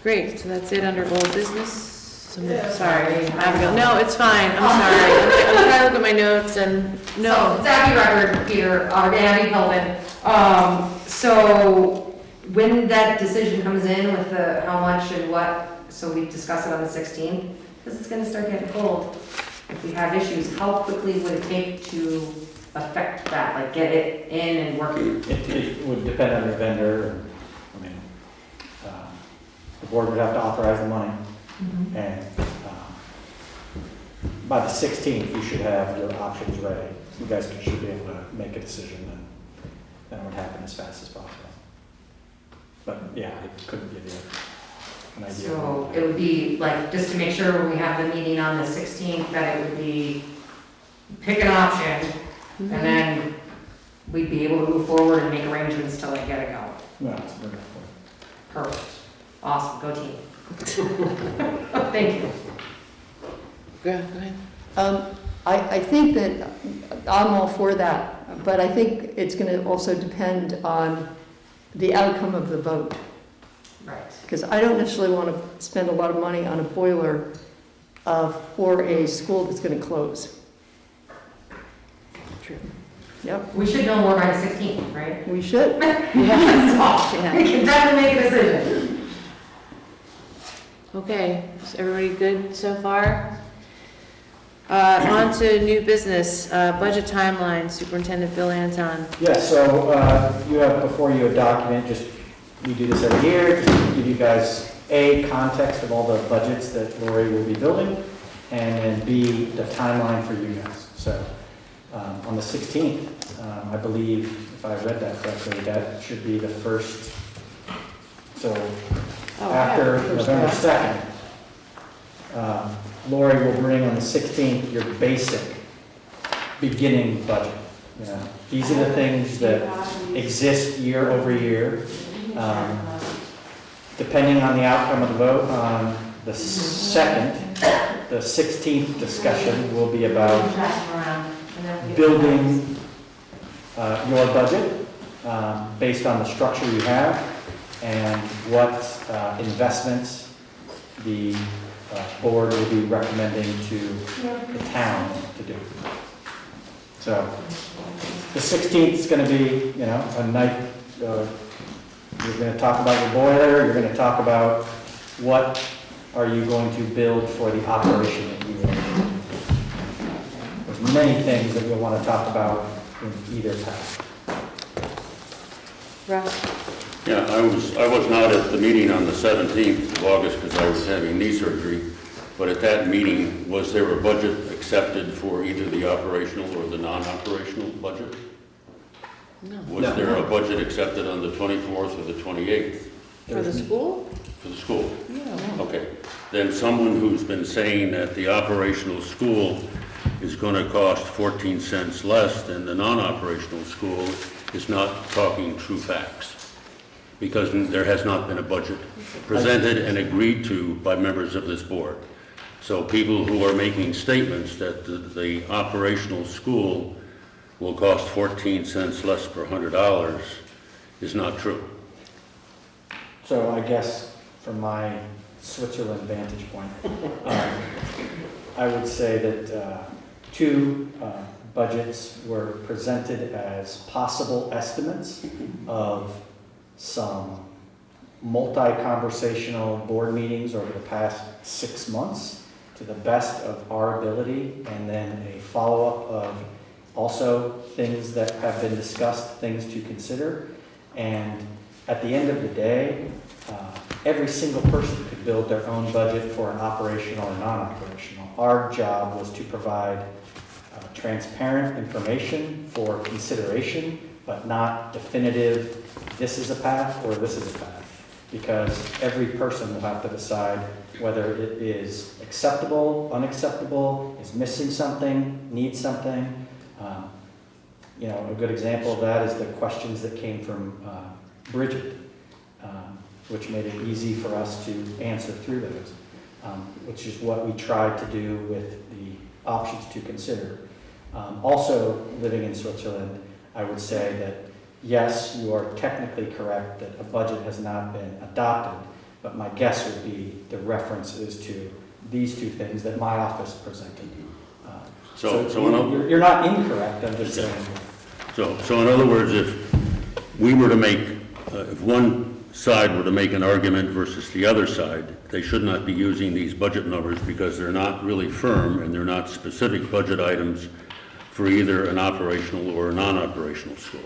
Great, so that's it under old business. Sorry, Abigail. No, it's fine, I'm sorry. I'm trying to look at my notes and, no. So, it's Abby Record, Peter, Abby Pillman. So, when that decision comes in with the how much and what, so we discuss it on the 16th, because it's gonna start getting cold. If we have issues, how quickly would it take to affect that, like get it in and working? It would depend on your vendor. I mean, the board would have to authorize the money, and by the 16th, you should have your options ready. You guys should be able to make a decision, and that would happen as fast as possible. But yeah, I couldn't give you an idea. So it would be like, just to make sure when we have the meeting on the 16th, that it would be pick an option and then we'd be able to move forward and make arrangements to like get it going. No, it's a very good point. Perfect. Awesome, go team. Thank you. Go ahead. I think that I'm all for that, but I think it's going to also depend on the outcome of the vote. Right. Because I don't necessarily want to spend a lot of money on a boiler for a school that's going to close. True. Yep, We should know more by the 16th, right? we should. Yeah. We can definitely make a decision. Okay, is everybody good so far? On to new business, budget timeline, Superintendent Bill Anton. Yeah, so you have before you a document, just, we do this every year, just to give you guys A, context of all the budgets that Lori will be building, and then B, the timeline for you guys. So on the 16th, I believe, if I read that correctly, that should be the first, so after November 2nd, Lori will bring on the 16th your basic beginning budget. You know, these are the things that exist year over year. Depending on the outcome of the vote on the 2nd, the 16th discussion will be about building your budget based on the structure you have and what investments the board will be recommending to the town to do. So the 16th is going to be, you know, a night. You're going to talk about your boiler. You're going to talk about what are you going to build for the operation that you want to do. There's many things that you'll want to talk about in either path. Russ? Yeah, I was not at the meeting on the 17th of August because I was having knee surgery, but at that meeting, was there a budget accepted for either the operational or the non-operational budget? No. Was there a budget accepted on the 24th or the 28th? For the school? For the school? Yeah. Okay. Then someone who's been saying that the operational school is going to cost 14 cents less than the non-operational school is not talking true facts, because there has not been a budget presented and agreed to by members of this board. So people who are making statements that the operational school will cost 14 cents less per $100 is not true. So I guess from my Switzerland vantage point, I would say that two budgets were presented as possible estimates of some multi-conversational board meetings over the past 6 months to the best of our ability, and then a follow-up of also things that have been discussed, things to consider. And at the end of the day, every single person could build their own budget for an operational or non-operational. Our job was to provide transparent information for consideration, but not definitive, this is a path or this is a path. Because every person will have to decide whether it is acceptable, unacceptable, is missing something, needs something. You know, a good example of that is the questions that came from Bridget, which made it easy for us to answer through those, which is what we tried to do with the options to consider. Also, living in Switzerland, I would say that yes, you are technically correct that a budget has not been adopted, but my guess would be the reference is to these two things that my office presented. You're not incorrect, I'm just saying. So in other words, if we were to make, if one side were to make an argument versus the other side, they should not be using these budget numbers because they're not really firm and they're not specific budget items for either an operational or a non-operational school.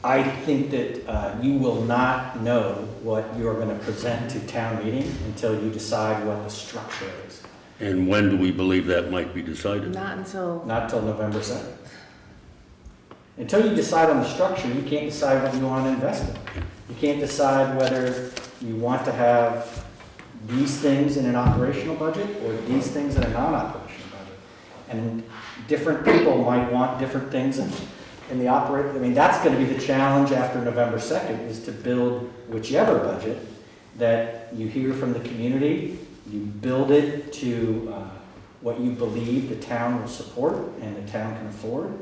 I think that you will not know what you're going to present to town meeting until you decide what the structure is. And when do we believe that might be decided? Not until November 7th. Until you decide on the structure, you can't decide what you want to invest in. You can't decide whether you want to have these things in an operational budget or these things in a non-operational budget. And different people might want different things in in the I mean, that's gonna be the challenge after November 2nd, is to build whichever budget that you hear from the community, you build it to what you believe the town will support and the town can afford,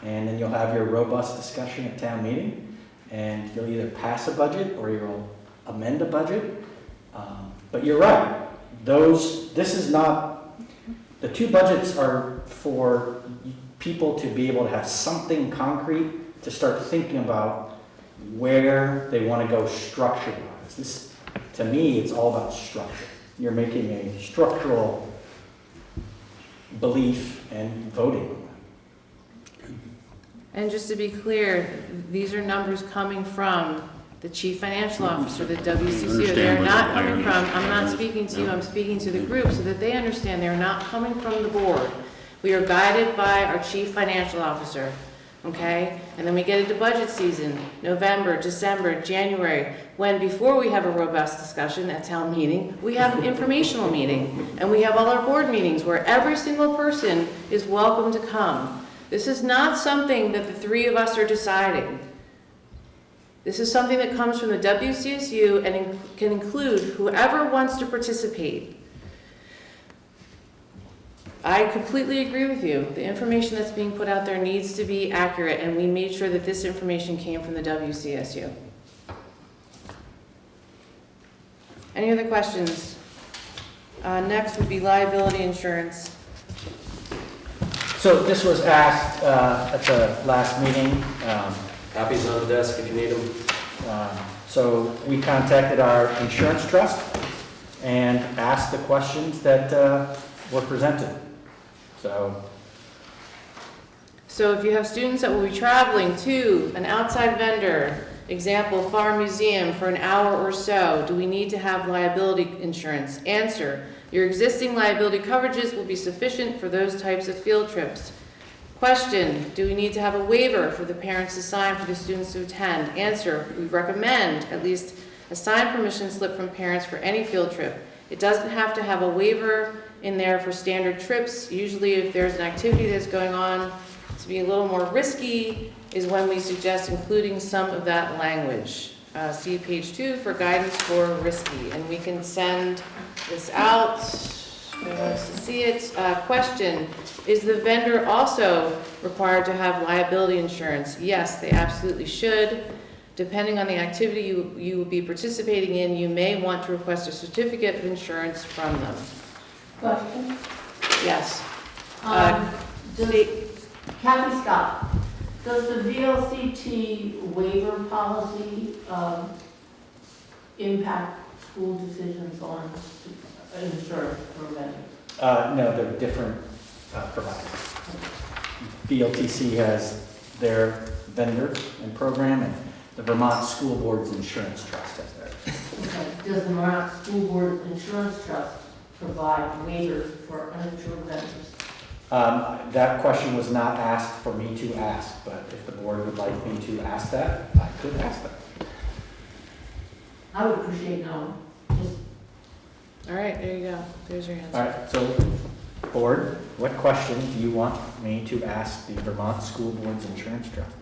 and then you'll have your robust discussion at town meeting, and you'll either pass a budget or you'll amend a budget. But you're right, this is not, the two budgets are for people to be able to have something concrete to start thinking about where they want to go structure-wise. This, to me, it's all about structure. You're making a structural belief and voting. And just to be clear, these are numbers coming from the chief financial officer, the WCCO. They're not coming from, I'm not speaking to you, I'm speaking to the group so that they understand they're not coming from the board. We are guided by our chief financial officer, okay? And then we get into budget season, November, December, January, when before we have a robust discussion at town meeting, we have an informational meeting, and we have all our board meetings where every single person is welcome to come. This is not something that the three of us are deciding. This is something that comes from the WCSU and can include whoever wants to participate. I completely agree with you. The information that's being put out there needs to be accurate, and we made sure that this information came from the WCSU. Any other questions? Next would be liability insurance. So this was asked at the last meeting. Copies on the desk if you need them. So we contacted our insurance trust and asked the questions that were presented. So if you have students that will be traveling to an outside vendor, example, Farm Museum, for an hour or so, do we need to have liability insurance? Answer, your existing liability coverages will be sufficient for those types of field trips. Question, do we need to have a waiver for the parents to sign for the students to attend? Answer, we recommend at least a signed permission slip from parents for any field trip. It doesn't have to have a waiver in there for standard trips. Usually if there's an activity that's going on to be a little more risky is when we suggest including some of that language. See page 2 for guidance for risky, and we can send this out. Who wants to see it? Question, is the vendor also required to have liability insurance? Yes, they absolutely should. Depending on the activity you will be participating in, you may want to request a certificate of insurance from them. Question? Yes. Kathy Scott, does the VLCT waiver policy impact school decisions on insurance for vendors? No, they're different providers. VLTC has their vendor and program, and the Vermont School Board's Insurance Trust has theirs. Okay. Does the Vermont School Board Insurance Trust provide waivers for uninsured vendors? That question was not asked for me to ask, but if the board would like me to ask that, I could ask that. I would appreciate knowing. All right, there you go. There's your answer. All right, so board, what question do you want me to ask the Vermont School Board's Insurance Trust?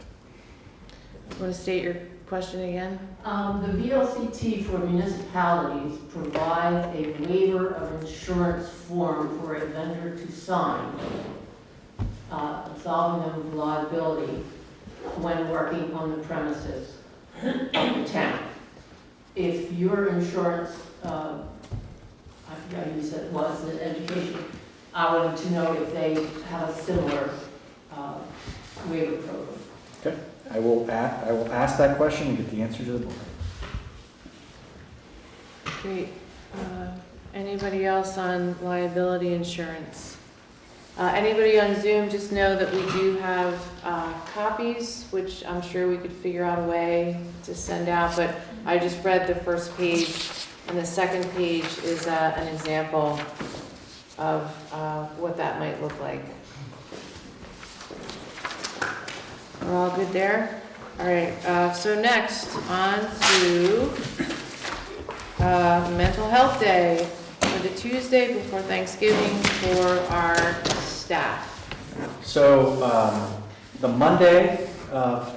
Want to state your question again? The VLCT for municipalities provides a waiver of insurance form for a vendor to sign, absolving them of liability when working on the premises of the town. If your insurance, I forgot who you said it was, in education, I wanted to know if they have a similar waiver program. Okay, I will ask that question and get the answer to the board. Great. Anybody else on liability insurance? Anybody on Zoom, just know that we do have copies, which I'm sure we could figure out a way to send out, but I just read the first page, and the second page is an example of what that might look like. We're all good there? All right, so next, on to Mental Health Day, for the Tuesday before Thanksgiving for our staff. So the Monday of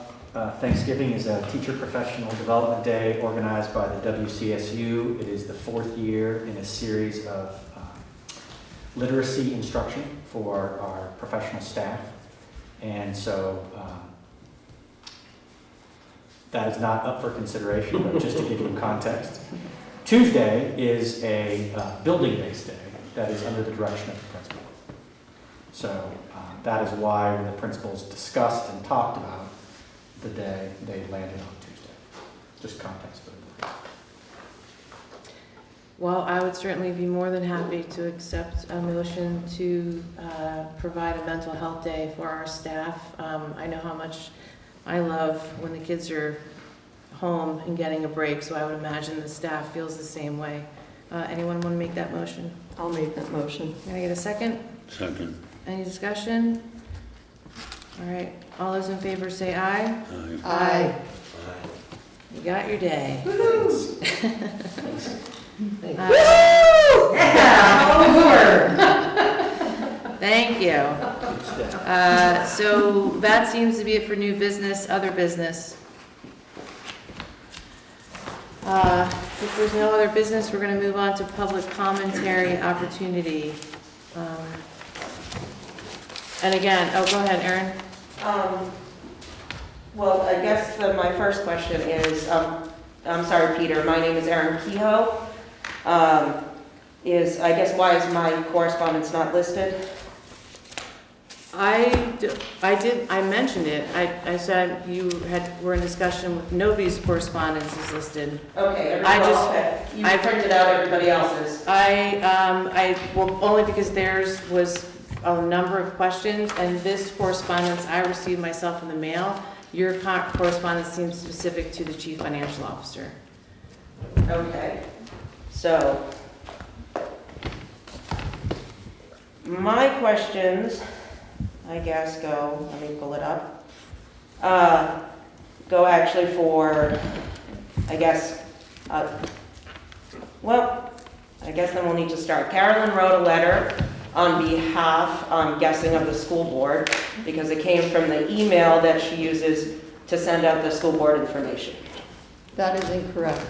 Thanksgiving is a Teacher Professional Development Day organized by the WCSU. It is the 4th year in a series of literacy instruction for our professional staff. And so that is not up for consideration, but just to give you context. Tuesday is a building-based day that is under the direction of the principal. So that is why when the principals discussed and talked about the day, they landed on Tuesday. Just context for the board. Well, I would certainly be more than happy to accept a motion to provide a mental health day for our staff. I know how much I love when the kids are home and getting a break, so I would imagine the staff feels the same way. Anyone want to make that motion? I'll make that motion. Can I get a second? Second. Any discussion? All right, all those in favor say aye. Aye. Aye. You got your day. Thank you. So that seems to be it for new business, other business. If there's no other business, we're going to move on to public commentary opportunity. And again, oh, go ahead, Erin. Well, I guess my first question is, I'm sorry, Peter, my name is Erin Kehoe. I guess, why is my correspondence not listed? I mentioned it. I said were in discussion with, nobody's correspondence is listed. Okay, you printed out everybody else's. Well, only because theirs was a number of questions, and this correspondence I received myself in the mail. Your correspondence seems specific to the chief financial officer. Okay, so my questions, I guess, let me pull it up, go actually for, I guess then we'll need to start. Carolyn wrote a letter on behalf, I'm guessing, of the school board, because it came from the email that she uses to send out the school board information. That is incorrect.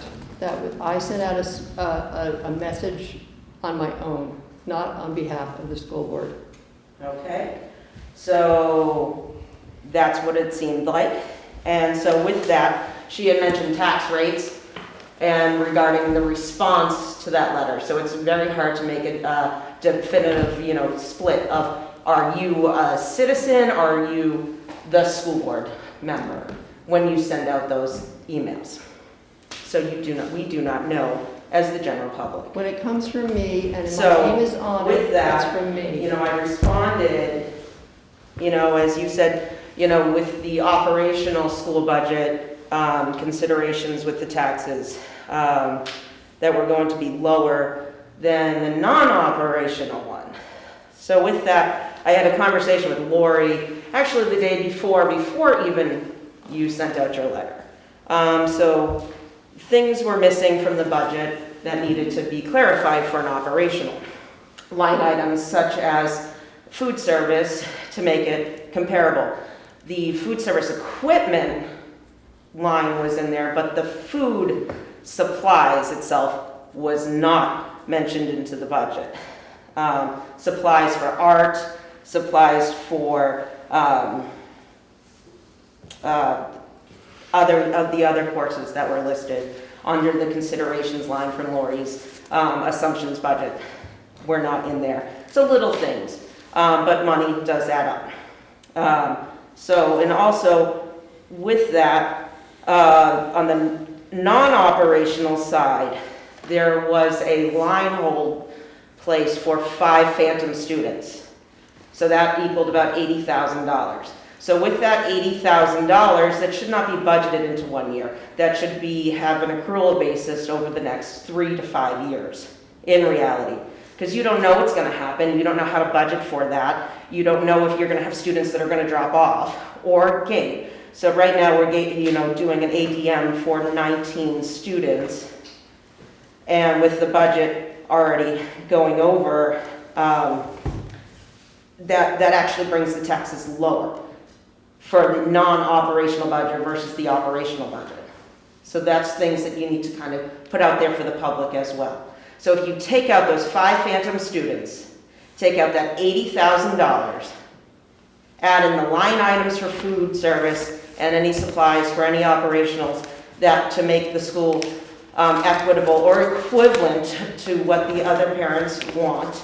I sent out a message on my own, not on behalf of the school board. Okay, so that's what it seemed like. And so with that, she had mentioned tax rates and regarding the response to that letter. So it's very hard to make a definitive, split of, are you a citizen, or are you the school board member when you send out those emails? So we do not know as the general public. When it comes from me and So, my name is on with it, that, that's from me. I responded, as you said, with the operational school budget considerations with the taxes that were going to be lower than the non-operational one. So with that, I had a conversation with Lori, actually the day before even you sent out your letter. So things were missing from the budget that needed to be clarified for an operational. Line items such as food service to make it comparable. The food service equipment line was in there, but the food supplies itself was not mentioned into the budget. Supplies for art, supplies for other courses that were listed under the considerations line from Lori's assumptions budget were not in there. So little things, but money does add up. And also with that, on the non-operational side, there was a line hold place for 5 phantom students. So that equaled about $80,000. So with that $80,000, that should not be budgeted into 1 year. That should have an accrual basis over the next 3 to 5 years in reality. Because you don't know what's going to happen. You don't know how to budget for that. You don't know if you're going to have students that are going to drop off or gain. So right now we're doing an ADM for 19 students. And with the budget already going over, that actually brings the taxes lower for the non-operational budget versus the operational budget. So that's things that you need to kind of put out there for the public as well. So if you take out those 5 phantom students, take out that $80,000, add in the line items for food service and any supplies for any operationals that to make the school equitable or equivalent to what the other parents want,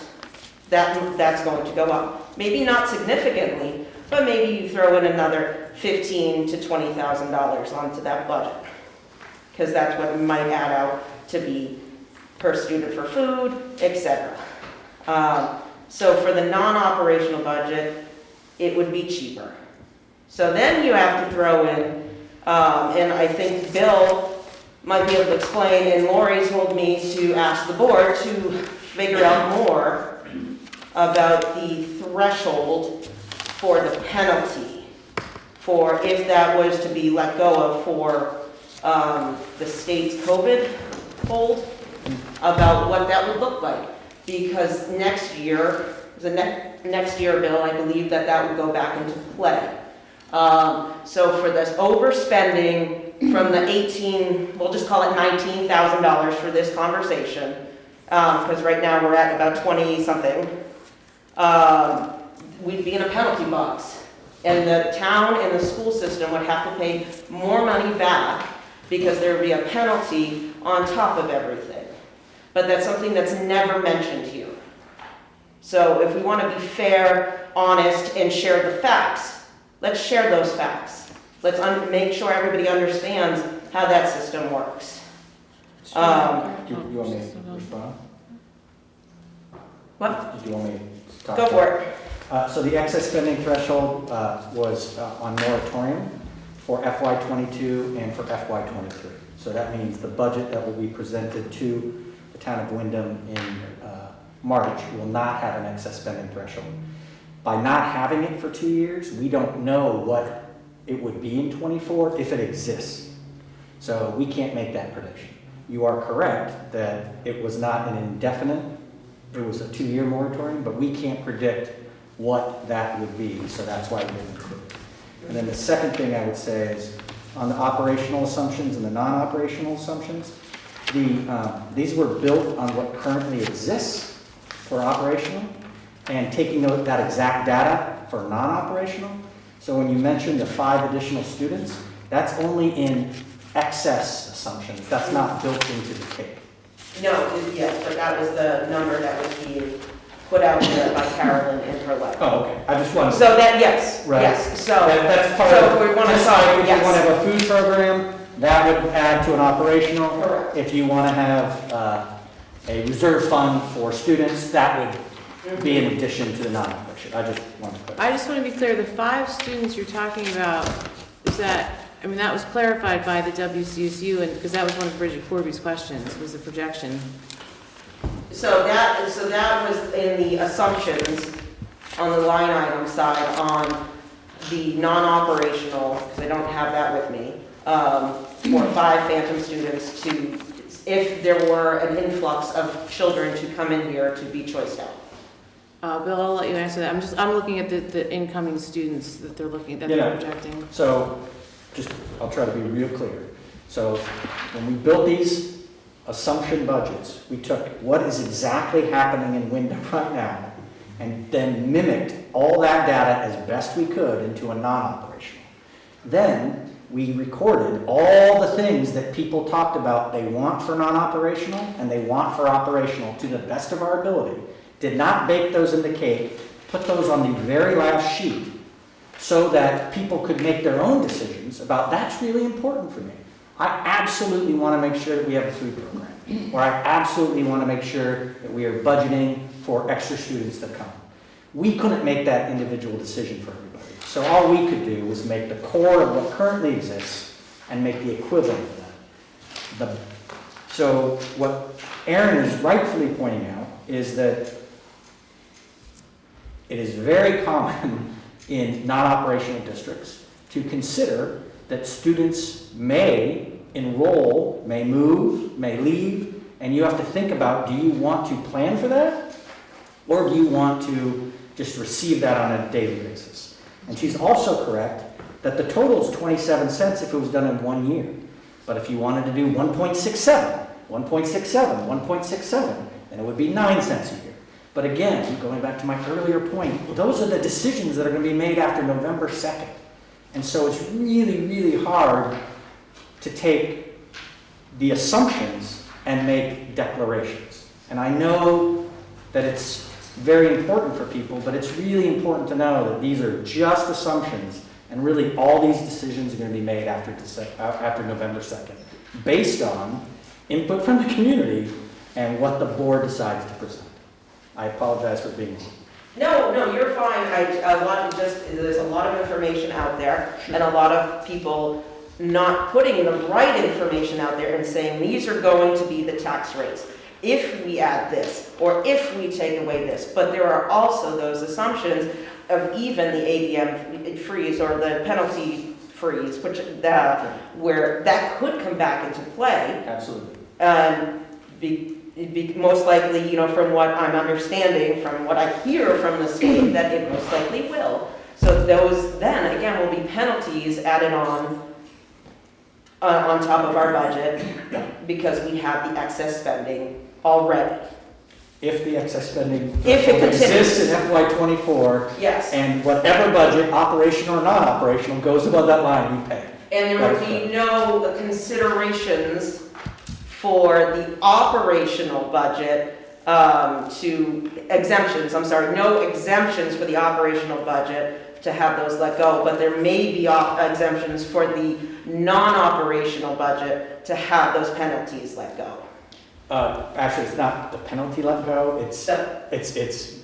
that's going to go up. Maybe not significantly, but maybe you throw in another $15,000 to $20,000 onto that budget, because that's what it might add out to be per student for food, etc. So for the non-operational budget, it would be cheaper. So then you have to throw in, and I think Bill might be able to explain, and Lori told me to ask the board to figure out more about the threshold for the penalty, for if that was to be let go of for the state's COVID hold, about what that would look like. Because next year, next year, Bill, I believe that would go back into play. So for this overspending from the we'll just call it $19,000 for this conversation, because right now we're at about 20 something, we'd be in a penalty box. And the town and the school system would have to pay more money back because there would be a penalty on top of everything. But that's something that's never mentioned here. So if we want to be fair, honest, and share the facts, let's share those facts. Let's make sure everybody understands how that system works. Do you want me to respond? What? Do you want me to talk? Go for it. So the excess spending threshold was on moratorium for FY22 and for FY23. So that means the budget that will be presented to the town of Windham in March will not have an excess spending threshold. By not having it for 2 years, we don't know what it would be in 24 if it exists. So we can't make that prediction. You are correct that it was not an indefinite, it was a 2-year moratorium, but we can't predict what that would be, so that's why we didn't include it. And then the second thing I would say is on the operational assumptions and the non-operational assumptions, these were built on what currently exists for operational and taking that exact data for non-operational. So when you mention the 5 additional students, that's only in excess assumptions. That's not built into the cake. No, yes, but that was the number that was being put out there by Carolyn in her letter. Oh, okay. I just wanted. So that, yes, Right. yes, so. That's part so of if we want to just talk, like if you want to have a food program, that would add to an operational. Correct. If you want to have a reserve fund for students, that would be in addition to the non-operation. I just wanted to clarify. I just want to be clear, the 5 students you're talking about, is that, I mean, that was clarified by the WCSU, and because that was one of Bridget Corby's questions, was the projection. So that was in the assumptions on the line item side on the non-operational, because I don't have that with me, for 5 phantom students to, if there were an influx of children to come in here to be choiced out. Bill, I'll let you answer that. I'm looking at the incoming students that they're projecting. So I'll try to be real clear. So when we built these assumption budgets, we took what is exactly happening in Windham right now and then mimicked all that data as best we could into a non-operational. Then we recorded all the things that people talked about they want for non-operational and they want for operational to the best of our ability. Did not bake those in the cake, put those on the very last sheet so that people could make their own decisions about that's really important for me. I absolutely want to make sure that we have a food program, or I absolutely want to make sure that we are budgeting for extra students that come. We couldn't make that individual decision for everybody. So all we could do was make the core of what currently exists and make the equivalent of that. So what Aaron is rightfully pointing out is that it is very common in non-operational districts to consider that students may enroll, may move, may leave, and you have to think about, do you want to plan for that? Or do you want to just receive that on a daily basis? And she's also correct that the total is 27 cents if it was done in 1 year. But if you wanted to do 1.67, 1.67, 1.67, then it would be 9 cents a year. But again, going back to my earlier point, those are the decisions that are going to be made after November 2nd. And so it's really, really hard to take the assumptions and make declarations. And I know that it's very important for people, but it's really important to know that these are just assumptions, and really all these decisions are going to be made after November 2nd, based on input from the community and what the board decides to present. I apologize for being here. No, you're fine. There's a lot of information out there, and a lot of people not putting the right information out there and saying these are going to be the tax rates if we add this, or if we take away this. But there are also those assumptions of even the ADM freeze or the penalty freeze, where that could come back into play. Absolutely. Most likely, from what I'm understanding, from what I hear from the state, that it most likely will. So those then, again, will be penalties added on top of our budget because we have the excess spending already. If the excess spending If it exists in FY24, yes, and whatever budget, operational or non-operational, goes above that line, we pay. and there would be no considerations for the operational budget to exemptions, no exemptions for the operational budget to have those let go, but there may be exemptions for the non-operational budget to have those penalties let go. Actually, it's not the penalty let go, it's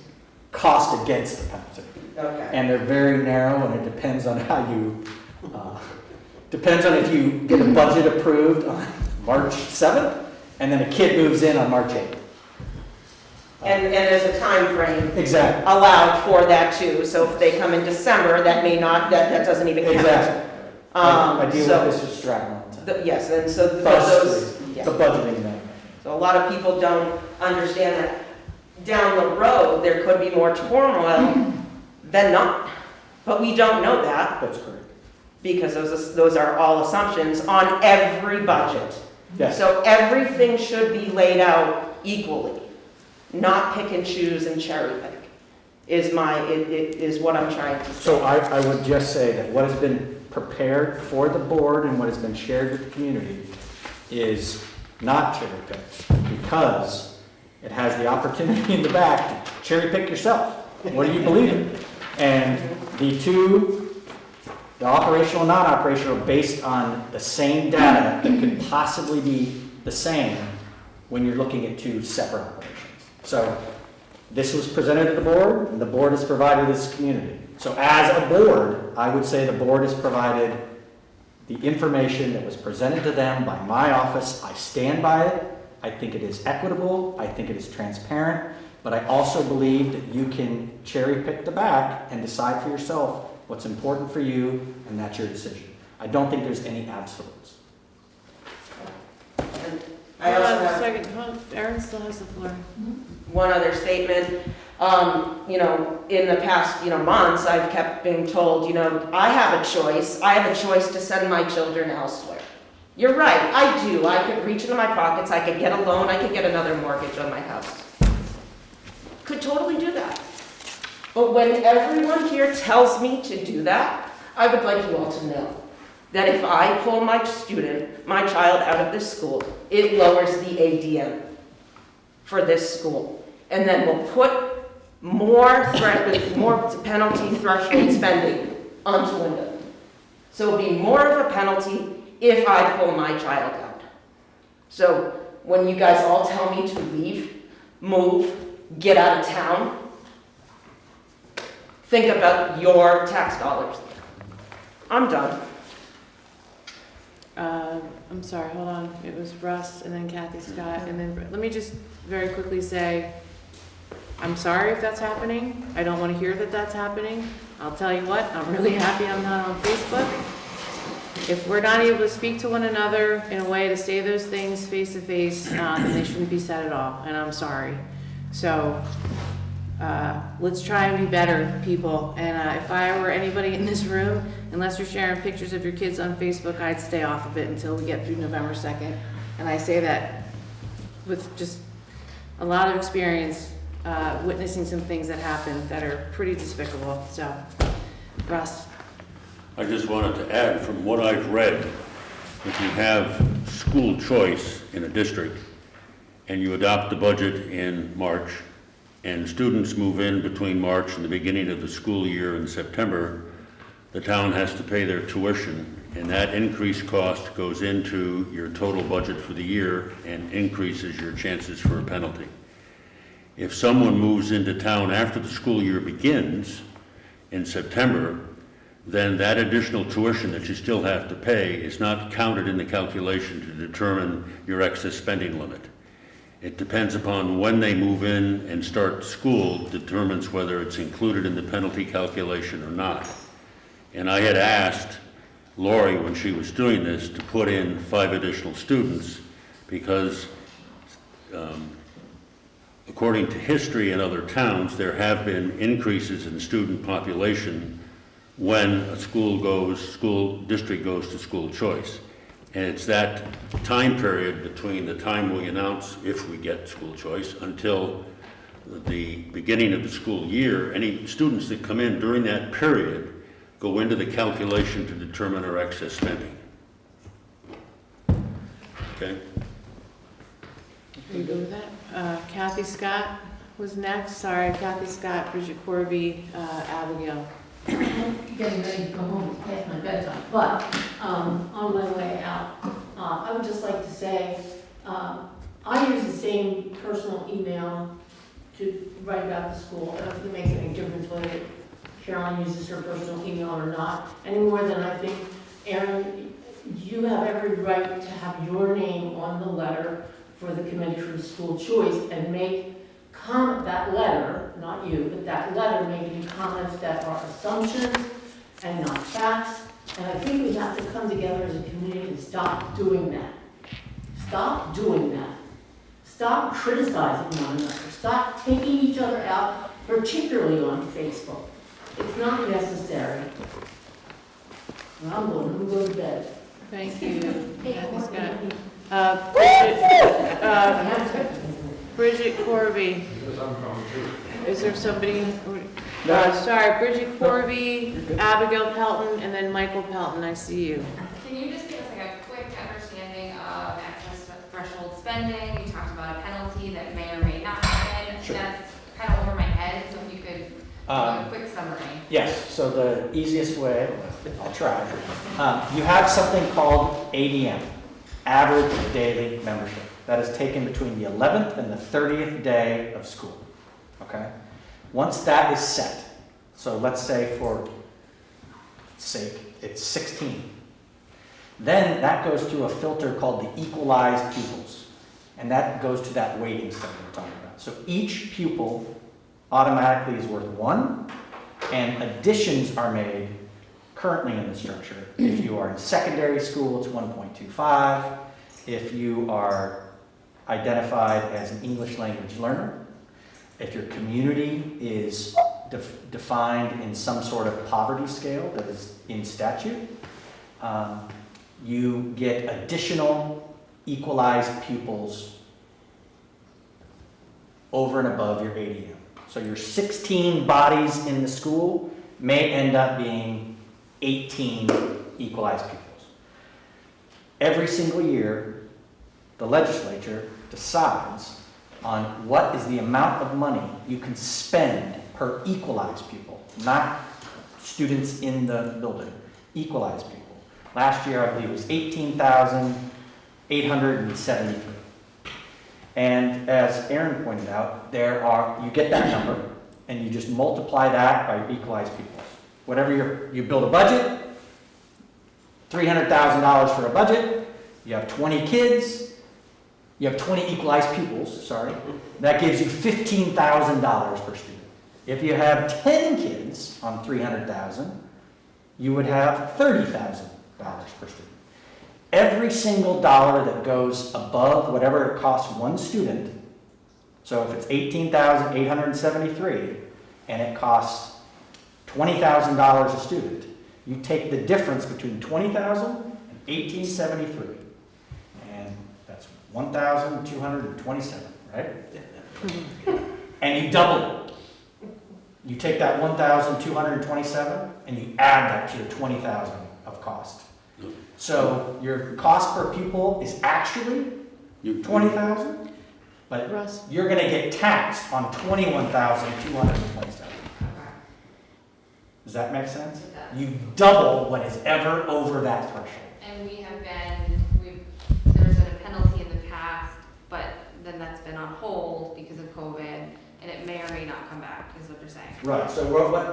cost against the penalty. Okay. And they're very narrow, and it depends on how you, depends on if you get a budget approved on March 7th, and then a kid moves in on March 8th. And there's a time frame Exactly. allowed for that too. So if they come in December, that may not, that doesn't even count. Exactly. I deal with this with Stratton all the time. Yes, and so Those, the budgeting thing. So a lot of people don't understand that down the road, there could be more turmoil than not. But we don't know that. That's correct. Because those are all assumptions on every budget. Yes. So everything should be laid out equally, not pick and choose and cherry pick, is what I'm trying to say. So I would just say that what has been prepared for the board and what has been shared with the community is not cherry picked, because it has the opportunity in the back to cherry pick yourself. What do you believe in? And the operational and non-operational are based on the same data that could possibly be the same when you're looking at two separate operations. So this was presented to the board, and the board has provided this community. So as a board, I would say the board has provided the information that was presented to them by my office. I stand by it. I think it is equitable. I think it is transparent. But I also believe that you can cherry pick the back and decide for yourself what's important for you, and that's your decision. I don't think there's any absolutes. I also Hold on a have second, Erin still has the floor. one other statement. In the past, months, I've kept being told, I have a choice. I have a choice to send my children elsewhere. You're right, I do. I could reach into my pockets, I could get a loan, I could get another mortgage on my house. Could totally do that. But when everyone here tells me to do that, I would like you all to know that if I pull my child out of this school, it lowers the ADM for this school. And then we'll put more penalty threshold spending onto Windham. So it'll be more of a penalty if I pull my child out. So when you guys all tell me to leave, move, get out of town, think about your tax dollars. I'm done. I'm sorry, hold on. It was Russ and then Kathy Scott, and then let me just very quickly say, I'm sorry if that's happening. I don't want to hear that that's happening. I'll tell you what, I'm really happy I'm not on Facebook. If we're not able to speak to one another in a way to say those things face to face, then they shouldn't be said at all, and I'm sorry. So Let's try and be better, people. And if I were anybody in this room, unless you're sharing pictures of your kids on Facebook, I'd stay off of it until we get through November 2nd. And I say that with just a lot of experience, witnessing some things that happen that are pretty despicable. So, Russ. I just wanted to add, from what I've read, if you have school choice in a district and you adopt the budget in March and students move in between March and the beginning of the school year in September, the town has to pay their tuition, and that increased cost goes into your total budget for the year and increases your chances for a penalty. If someone moves into town after the school year begins in September, then that additional tuition that you still have to pay is not counted in the calculation to determine your excess spending limit. It depends upon when they move in and start school, determines whether it's included in the penalty calculation or not. And I had asked Lori, when she was doing this, to put in 5 additional students because according to history in other towns, there have been increases in student population when a school district goes to school choice. And it's that time period between the time we announce if we get school choice until the beginning of the school year. Any students that come in during that period go into the calculation to determine our excess spending. Okay? Are you good with that? Kathy Scott was next. Sorry, Kathy Scott, Bridget Corby, Abigail. Getting ready to go home, it's past my bedtime, but on my way out, I would just like to say, I use the same personal email to write about the school. I don't think it makes any difference whether Caroline uses her personal email or not, any more than I think, Aaron, you have every right to have your name on the letter for the Committee for School Choice and make comment that letter, not you, but that letter making comments that are assumptions and not facts. And I think we have to come together as a community and stop doing that. Stop doing that. Stop criticizing one another. Stop taking each other out, particularly on Facebook. It's not necessary. Well, I'm going to bed. Thank you, Kathy Scott. Bridget Corby. Is there somebody? Sorry, Bridget Corby, Abigail Pelton, and then Michael Pelton. I see you. Can you just give us like a quick understanding of excess threshold spending? You talked about a penalty that may or may not happen. Sure. That's kind of over my head, so if you could do a quick summary. Yes, so the easiest way, I'll try. You have something called ADM, Average Daily Membership. That is taken between the 11th and the 30th day of school, okay? Once that is set, so let's say for sake, it's 16. Then that goes through a filter called the equalized pupils, and that goes to that weighting stuff we're talking about. So each pupil automatically is worth 1, and additions are made currently in the structure. If you are in secondary school, it's 1.25. If you are identified as an English language learner, if your community is defined in some sort of poverty scale that is in statute, you get additional equalized pupils over and above your ADM. So your 16 bodies in the school may end up being 18 equalized pupils. Every single year, the legislature decides on what is the amount of money you can spend per equalized pupil, not students in the building, equalized people. Last year, I believe it was 18,873. And as Aaron pointed out, you get that number, and you just multiply that by your equalized pupils. Whatever you build a budget, $300,000 for a budget, you have 20 kids, you have 20 equalized pupils, sorry, that gives you $15,000 per student. If you have 10 kids on 300,000, you would have $30,000 per student. Every single dollar that goes above whatever it costs one student, So if it's $18,873 and it costs $20,000 a student, you take the difference between $20,000 and $1873, and that's $1,227, right? And you double it. You take that $1,227 and you add that to your $20,000 of cost. So your cost per pupil is actually $20,000, but you're going to get taxed on $21,227. Does that make sense? It does. You double what is ever over that threshold. And there's been a penalty in the past, but then that's been on hold because of COVID, and it may or may not come back, is what you're saying. Right, so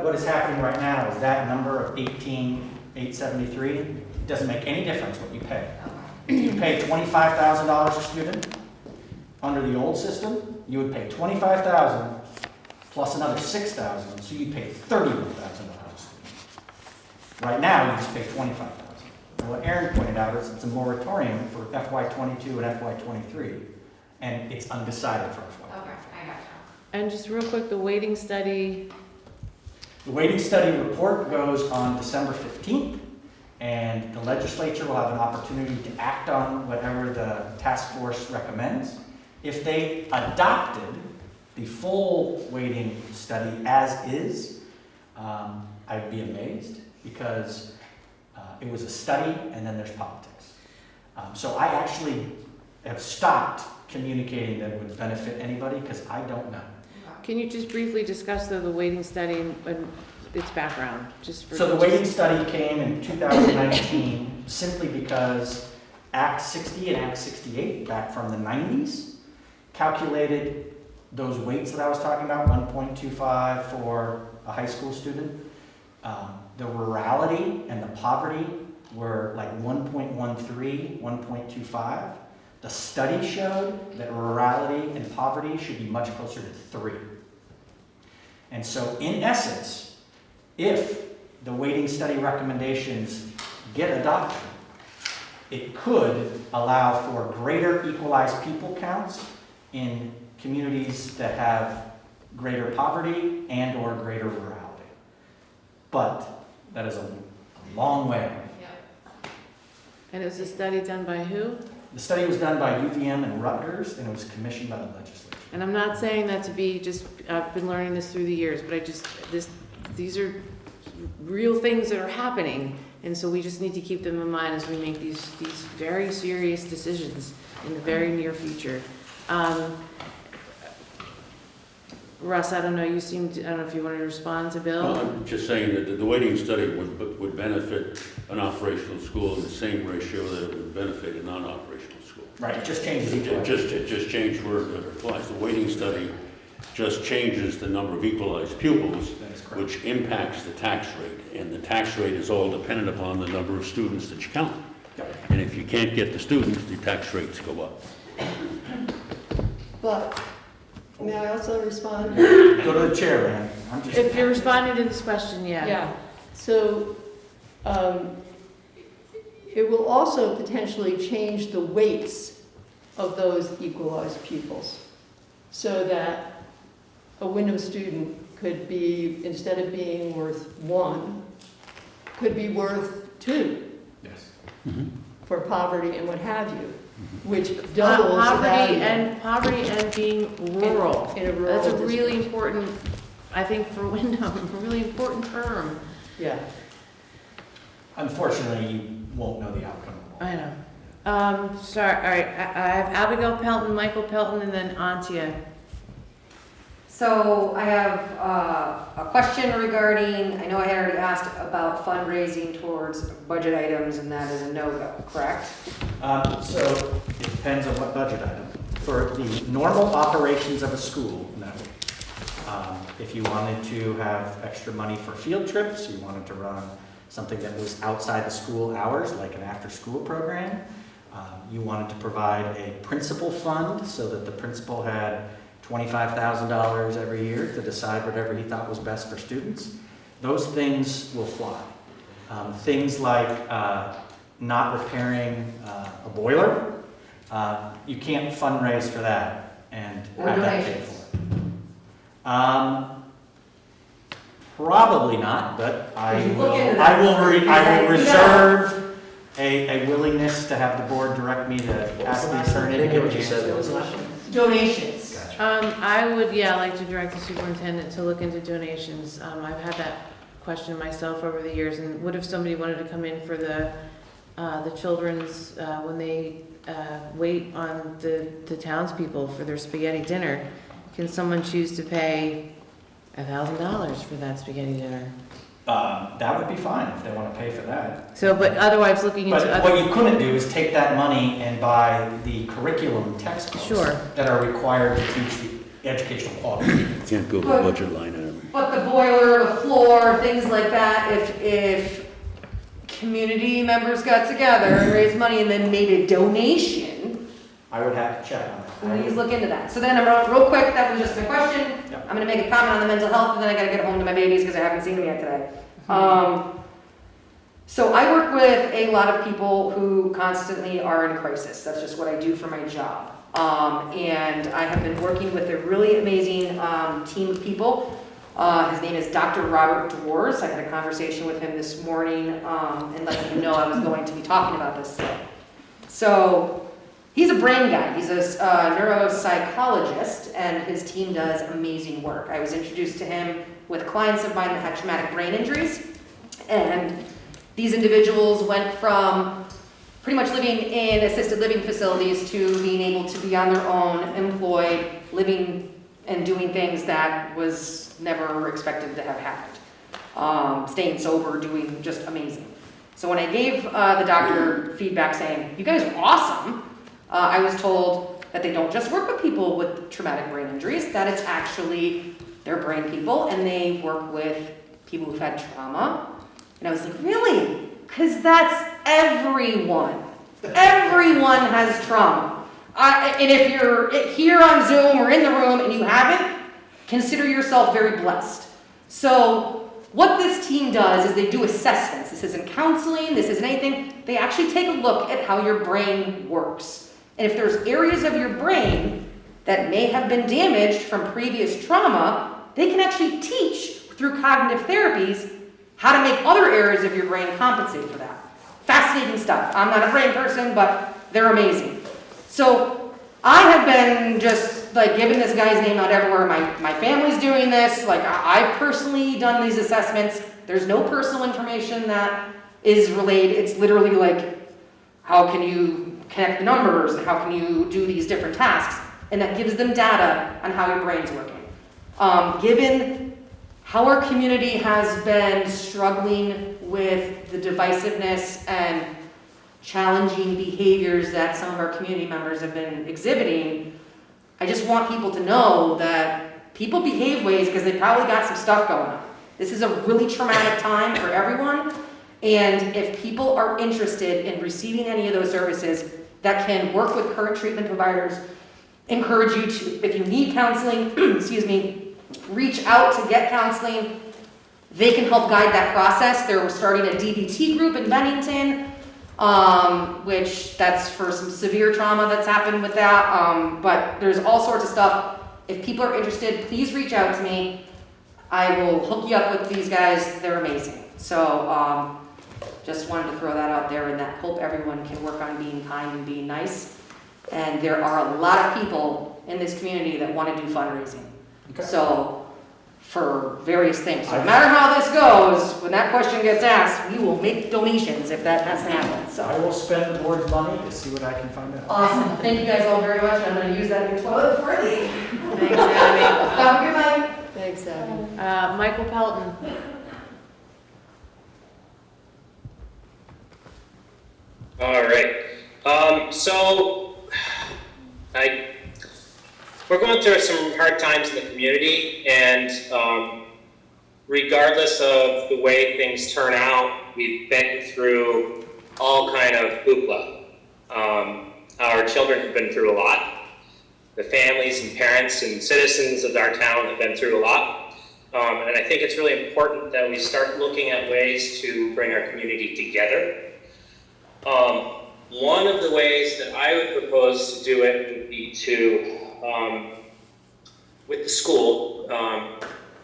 what is happening right now is that number of $18,873, it doesn't make any difference what you pay. If you pay $25,000 a student under the old system, you would pay $25,000 plus another $6,000, so you'd pay $31,000 a student. Right now, you just pay $25,000. And what Aaron pointed out is it's a moratorium for FY22 and FY23, and it's undecided for FY. Okay, I got you. And just real quick, the waiting study. The waiting study report goes on December 15th, and the legislature will have an opportunity to act on whatever the task force recommends. If they adopted the full waiting study as is, I'd be amazed, because it was a study and then there's politics. So I actually have stopped communicating that it would benefit anybody because I don't know. Can you just briefly discuss the waiting study and its background? So the waiting study came in 2019 simply because Act 60 and Act 68, back from the 90s, calculated those weights that I was talking about, 1.25 for a high school student. The rurality and the poverty were like 1.13, 1.25. The study showed that rurality and poverty should be much closer to 3. And so in essence, if the waiting study recommendations get adopted, it could allow for greater equalized pupil counts in communities that have greater poverty and or greater rurality. But that is a long way. Yep. And it was a study done by who? The study was done by UVM and Rutgers, and it was commissioned by the legislature. And I'm not saying that to be just, I've been learning this through the years, but these are real things that are happening. And so we just need to keep them in mind as we make these very serious decisions in the very near future. Russ, I don't know, I don't know if you wanted to respond to Bill? Well, I'm just saying that the weighting study would benefit an operational school in the same ratio that it would benefit a non-operational school. Right, it just changes each one. It just changed where it applies. The weighting study just changes the number of equalized pupils, which impacts the tax rate. And the tax rate is all dependent upon the number of students that you count. And if you can't get the students, the tax rates go up. But, may I also respond? Go to the chair, man. If you're responding to this question, yeah. Yeah, so it will also potentially change the weights of those equalized pupils, so that a Windham student could be, instead of being worth 1, could be worth 2. Yes. For poverty and what have you, which doubles the value. Poverty and being rural. In a rural That's a district. really important, I think, for Windham, a really important term. Yeah. Unfortunately, you won't know the outcome. I know. Sorry, all right, I have Abigail Pelton, Michael Pelton, and then Antia. So I have a question regarding, I know I had already asked about fundraising towards budget items, and that is a no-go, correct? So it depends on what budget item. For the normal operations of a school, no. If you wanted to have extra money for field trips, you wanted to run something that was outside the school hours, like an after-school program, you wanted to provide a principal fund so that the principal had $25,000 every year to decide whatever he thought was best for students, those things will fly. Things like not repairing a boiler, you can't fundraise for that and Or have that paid donations? for. Probably not, but I Could you will, look into I that? will Because reserve a willingness to have the board direct me to ask the attorney. I didn't hear what you said. What was the last one? Donations. I would, like to direct the superintendent to look into donations. I've had that question myself over the years, and what if somebody wanted to come in for the children's, when they, wait on the townspeople for their spaghetti dinner? Can someone choose to pay $1,000 for that spaghetti dinner? That would be fine if they want to pay for that. So, but otherwise looking into But what you couldn't do is take that money and buy the curriculum textbooks Sure. that are required to teach the educational quality. Can't go to the budget line item. But the boiler, the floor, things like that, if community members got together and raised money and then made a donation, I would have to check on that. please look into that. So then, real quick, that was just my question. Yep. I'm gonna make a comment on the mental health, and then I gotta get home to my babies because I haven't seen them yet today. So I work with a lot of people who constantly are in crisis. That's just what I do for my job. And I have been working with a really amazing team of people. His name is Dr. Robert Dwars. I had a conversation with him this morning and let him know I was going to be talking about this today. So he's a brain guy. He's a neuropsychologist, and his team does amazing work. I was introduced to him with clients of mine that had traumatic brain injuries, and these individuals went from pretty much living in assisted living facilities to being able to be on their own, employed, living and doing things that was never expected to have happened. Staying sober, doing just amazing. So when I gave the doctor feedback saying, you guys are awesome, I was told that they don't just work with people with traumatic brain injuries, that it's actually their brain people, and they work with people who've had trauma. And I was like, really? Because that's everyone. Everyone has trauma. And if you're here on Zoom or in the room and you haven't, consider yourself very blessed. So what this team does is they do assessments. This isn't counseling, this isn't anything. They actually take a look at how your brain works. And if there's areas of your brain that may have been damaged from previous trauma, they can actually teach through cognitive therapies how to make other areas of your brain compensate for that. Fascinating stuff. I'm not a brain person, but they're amazing. So I have been just like giving this guy's name out everywhere. My family's doing this. Like I've personally done these assessments. There's no personal information that is relayed. It's literally like, how can you connect the numbers and how can you do these different tasks? And that gives them data on how your brain's working. Given how our community has been struggling with the divisiveness and challenging behaviors that some of our community members have been exhibiting, I just want people to know that people behave ways because they probably got some stuff going on. This is a really traumatic time for everyone, and if people are interested in receiving any of those services that can work with current treatment providers, encourage you to, if you need counseling, excuse me, reach out to get counseling. They can help guide that process. They're starting a DBT group in Bennington, which that's for some severe trauma that's happened with that. But there's all sorts of stuff. If people are interested, please reach out to me. I will hook you up with these guys. They're amazing. So just wanted to throw that out there, and that hope everyone can work on being kind and being nice. And there are a lot of people in this community that want to do fundraising. Okay. So, for various things. So no matter how this goes, when that question gets asked, we will make donations if that has to happen. So I will spend the board's money to see what I can find out. awesome. Thank you guys all very much. I'm going to use that in your toilet before I leave. Thanks, Abby. Have a good night. Thanks, Abby. Michael Pelton. All right. We're going through some hard times in the community, and regardless of the way things turn out, we've been through all kind of hoopla. Our children have been through a lot. The families and parents and citizens of our town have been through a lot. And I think it's really important that we start looking at ways to bring our community together. One of the ways that I would propose to do it would be to with the school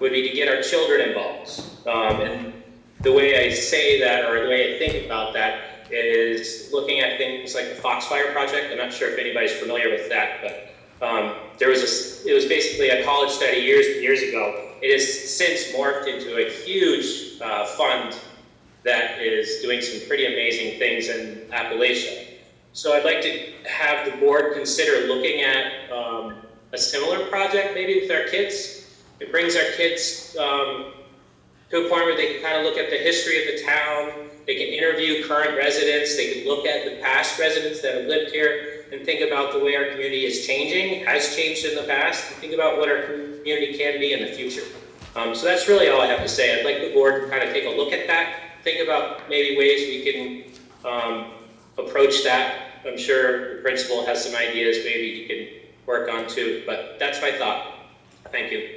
would be to get our children involved. And the way I say that, or the way I think about that, is looking at things like the Foxfire Project. I'm not sure if anybody's familiar with that, but it was basically a college study years and years ago. It has since morphed into a huge fund that is doing some pretty amazing things in Appalachia. So I'd like to have the board consider looking at a similar project maybe with our kids. It brings our kids to a point where they can kind of look at the history of the town. They can interview current residents. They can look at the past residents that have lived here and think about the way our community is changing, has changed in the past, and think about what our community can be in the future. So that's really all I have to say. I'd like the board to kind of take a look at that, think about maybe ways we can approach that. I'm sure the principal has some ideas maybe he can work on too, but that's my thought. Thank you.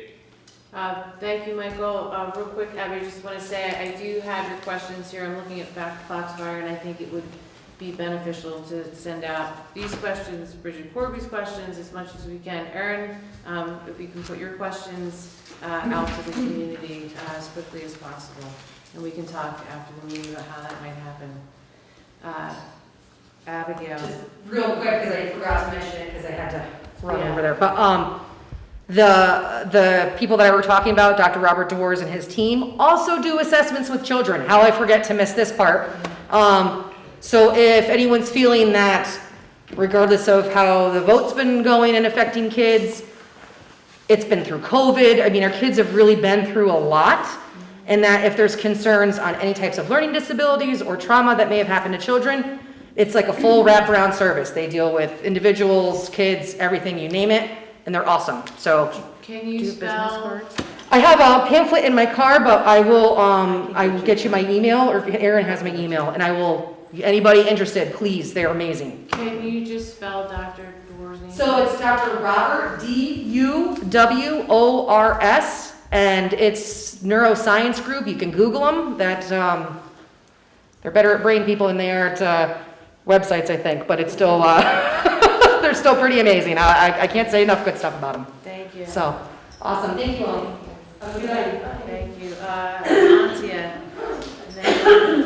Thank you, Michael. Real quick, Abby, I just want to say I do have your questions here. I'm looking at Foxfire, and I think it would be beneficial to send out these questions, Bridget Corby's questions, as much as we can. Erin, if you can put your questions out to the community as quickly as possible, and we can talk after the meeting about how that might happen. Abigail. Just real quick, because I forgot to mention it, because I had to run Yeah. over there. But the people that I were talking about, Dr. Robert Doors and his team, also do assessments with children. How I forget to miss this part. So if anyone's feeling that, regardless of how the vote's been going and affecting kids, it's been through COVID. I mean, our kids have really been through a lot. And that if there's concerns on any types of learning disabilities or trauma that may have happened to children, it's like a full wraparound service. They deal with individuals, kids, everything, you name it, and they're awesome. So Can you spell? I have a pamphlet in my car, but I will get you my email, or if Erin has my email, and I will, anybody interested, please, they're amazing. Can you just spell Dr. Doors' name? So it's Dr. Robert, D-U-W-O-R-S, and it's neuroscience group. You can Google them. They're better at brain people than they are at websites, I think, but it's still, they're still pretty amazing. I can't say enough good stuff about them. Thank you. So, awesome. Thank you all. Have a good night. Thank you. Antia.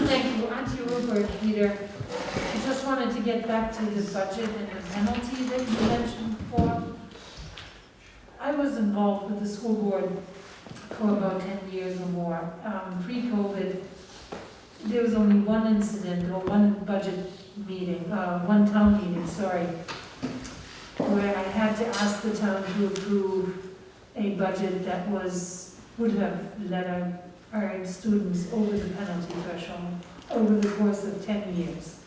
Thank you, Auntie Rupert, Peter. I just wanted to get back to the budget and the penalty that you mentioned before. I was involved with the school board for about 10 years or more. Pre-COVID, there was only one incident or one budget meeting, one town meeting, where I had to ask the town to approve a budget that would have let our students over the penalty threshold over the course of 10 years.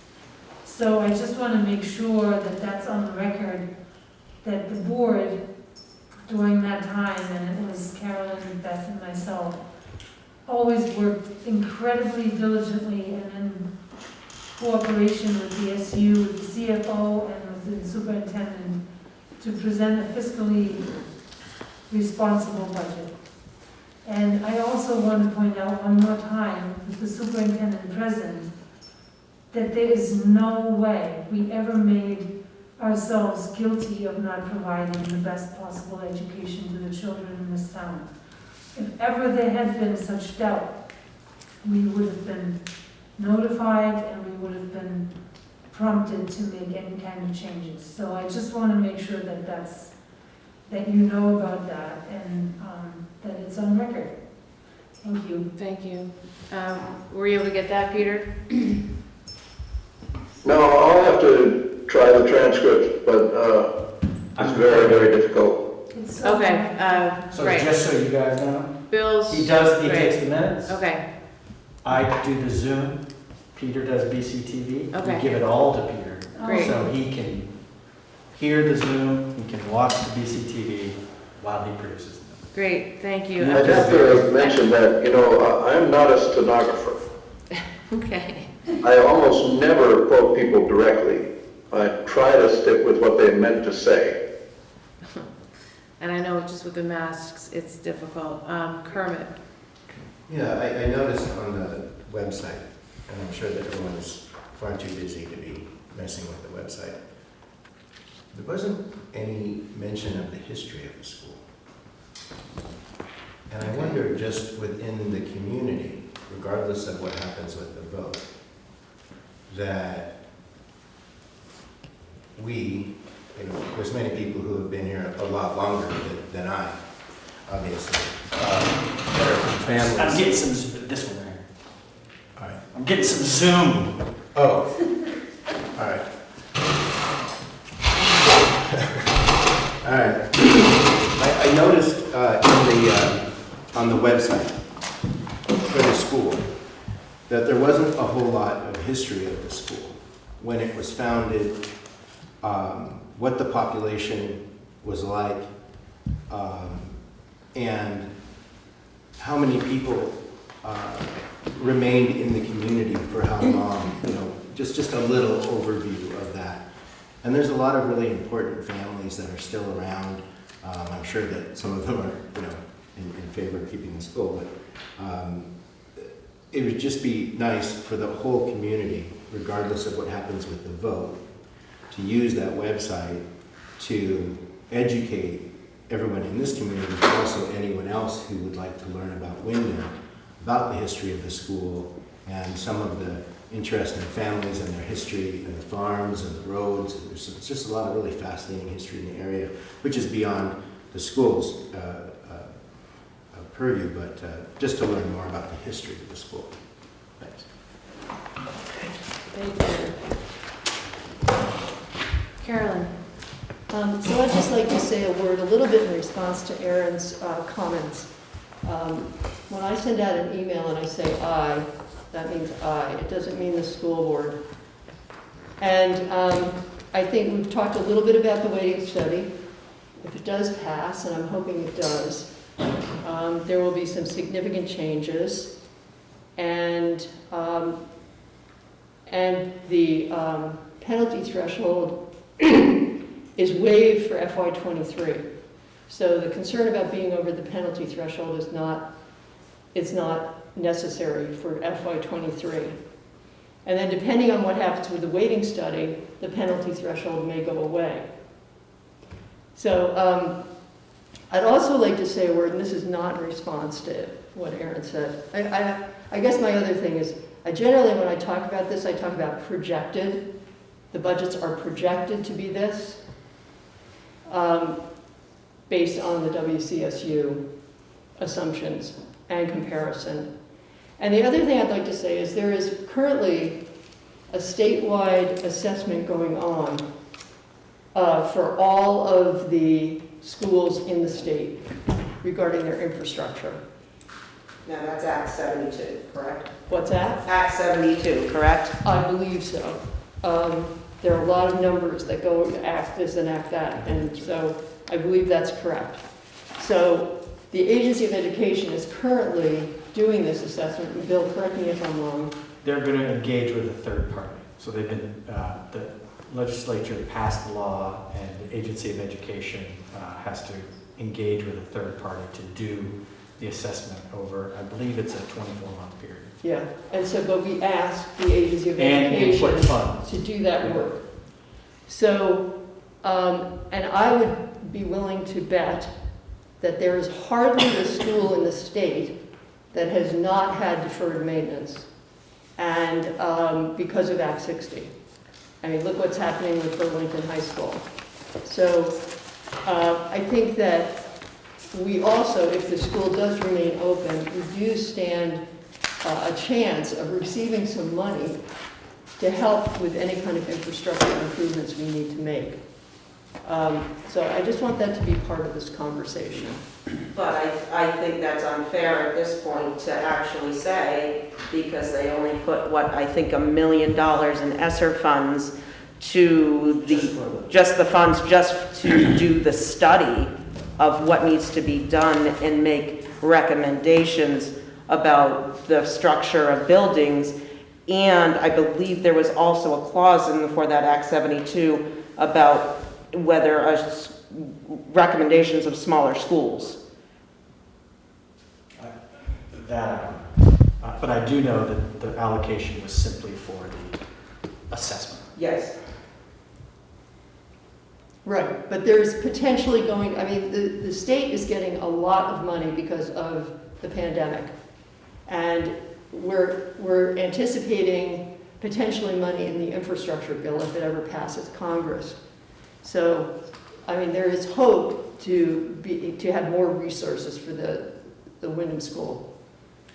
So I just want to make sure that that's on the record, that the board, during that time, and it was Carolyn, Beth, and myself, always worked incredibly diligently and in cooperation with the SU, with the CFO, and with the superintendent to present a fiscally responsible budget. And I also want to point out one more time, with the superintendent present, that there is no way we ever made ourselves guilty of not providing the best possible education to the children in this town. If ever there had been such doubt, we would have been notified and we would have been prompted to make any kind of changes. So I just want to make sure that that you know about that and that it's on record. Thank you. Thank you. Were you able to get that, Peter? No, I'll have to try the transcript, but it's very, very difficult. Okay, So right. just so you guys know, Bill's. he great. takes the minutes. Okay, I do the Zoom, Peter does BCTV. Okay. We give it all to Peter. Great. So he can hear the Zoom, he can watch the BCTV while he produces them. great, thank you. I'd have to mention that, I'm not a stenographer. Okay. I almost never quote people directly. I try to stick with what they meant to say. And I know just with the masks, it's difficult. Kermit. Yeah, I noticed on the website, and I'm sure that everyone is far too busy to be messing with the website. there wasn't any mention of the history of the school. And I wonder, just within the community, regardless of what happens with the vote, that we, there's many people who have been here a lot longer than I, obviously, that are from families. I'm getting some, this one right here. All right. I'm getting some Zoom. Oh, all right. All right. I noticed on the website for the school that there wasn't a whole lot of history of the school. When it was founded, what the population was like, and how many people remained in the community for how long, just a little overview of that. And there's a lot of really important families that are still around. I'm sure that some of them are, in favor of keeping the school, but it would just be nice for the whole community, regardless of what happens with the vote, to use that website to educate everyone in this community, but also anyone else who would like to learn about Windham, about the history of the school, and some of the interesting families and their history, and the farms and the roads. And it's just a lot of really fascinating history in the area, which is beyond the school's purview, but just to learn more about the history of the school. Thanks. Thank you. Carolyn. So I'd just like to say a word, a little bit in response to Aaron's comments. When I send out an email and I say I, that means I. It doesn't mean the school board. And I think we've talked a little bit about the weighting study. If it does pass, and I'm hoping it does, there will be some significant changes. And the penalty threshold is waived for FY23. So the concern about being over the penalty threshold is not necessary for FY23. And then depending on what happens with the weighting study, the penalty threshold may go away. So I'd also like to say a word, and this is not in response to what Aaron said. I guess my other thing is, I generally, when I talk about this, I talk about projected. The budgets are projected to be this, based on the WCSU assumptions and comparison. And the other thing I'd like to say is there is currently a statewide assessment going on for all of the schools in the state regarding their infrastructure. Now that's Act 72, correct? What's that? Act 72, correct? I believe so. There are a lot of numbers that go to act this and act that, and so I believe that's correct. So the Agency of Education is currently doing this assessment, and Bill, correct me if I'm wrong. They're going to engage with a third party. So they've been, the legislature passed the law, and the Agency of Education has to engage with a third party to do the assessment over, I believe it's a 24-month period. Yeah, and so, but we asked the Agency of And Education input funds to do that work. So, and I would be willing to bet that there is hardly a school in the state that has not had deferred maintenance, and because of Act 60. I mean, look what's happening with Burlington High School. So I think that we also, if the school does remain open, we do stand a chance of receiving some money to help with any kind of infrastructure improvements we need to make. So I just want that to be part of this conversation. But I think that's unfair at this point to actually say, because they only put, what, I think $1 million in ESSER funds to just the funds just to do the study of what needs to be done and make recommendations about the structure of buildings. And I believe there was also a clause in for that Act 72 about whether recommendations of smaller schools. But I do know that the allocation was simply for the assessment. Yes. Right, but there's potentially going, I mean, the state is getting a lot of money because of the pandemic. And we're anticipating potentially money in the infrastructure bill if it ever passes Congress. So, I mean, there is hope to have more resources for the Windham School.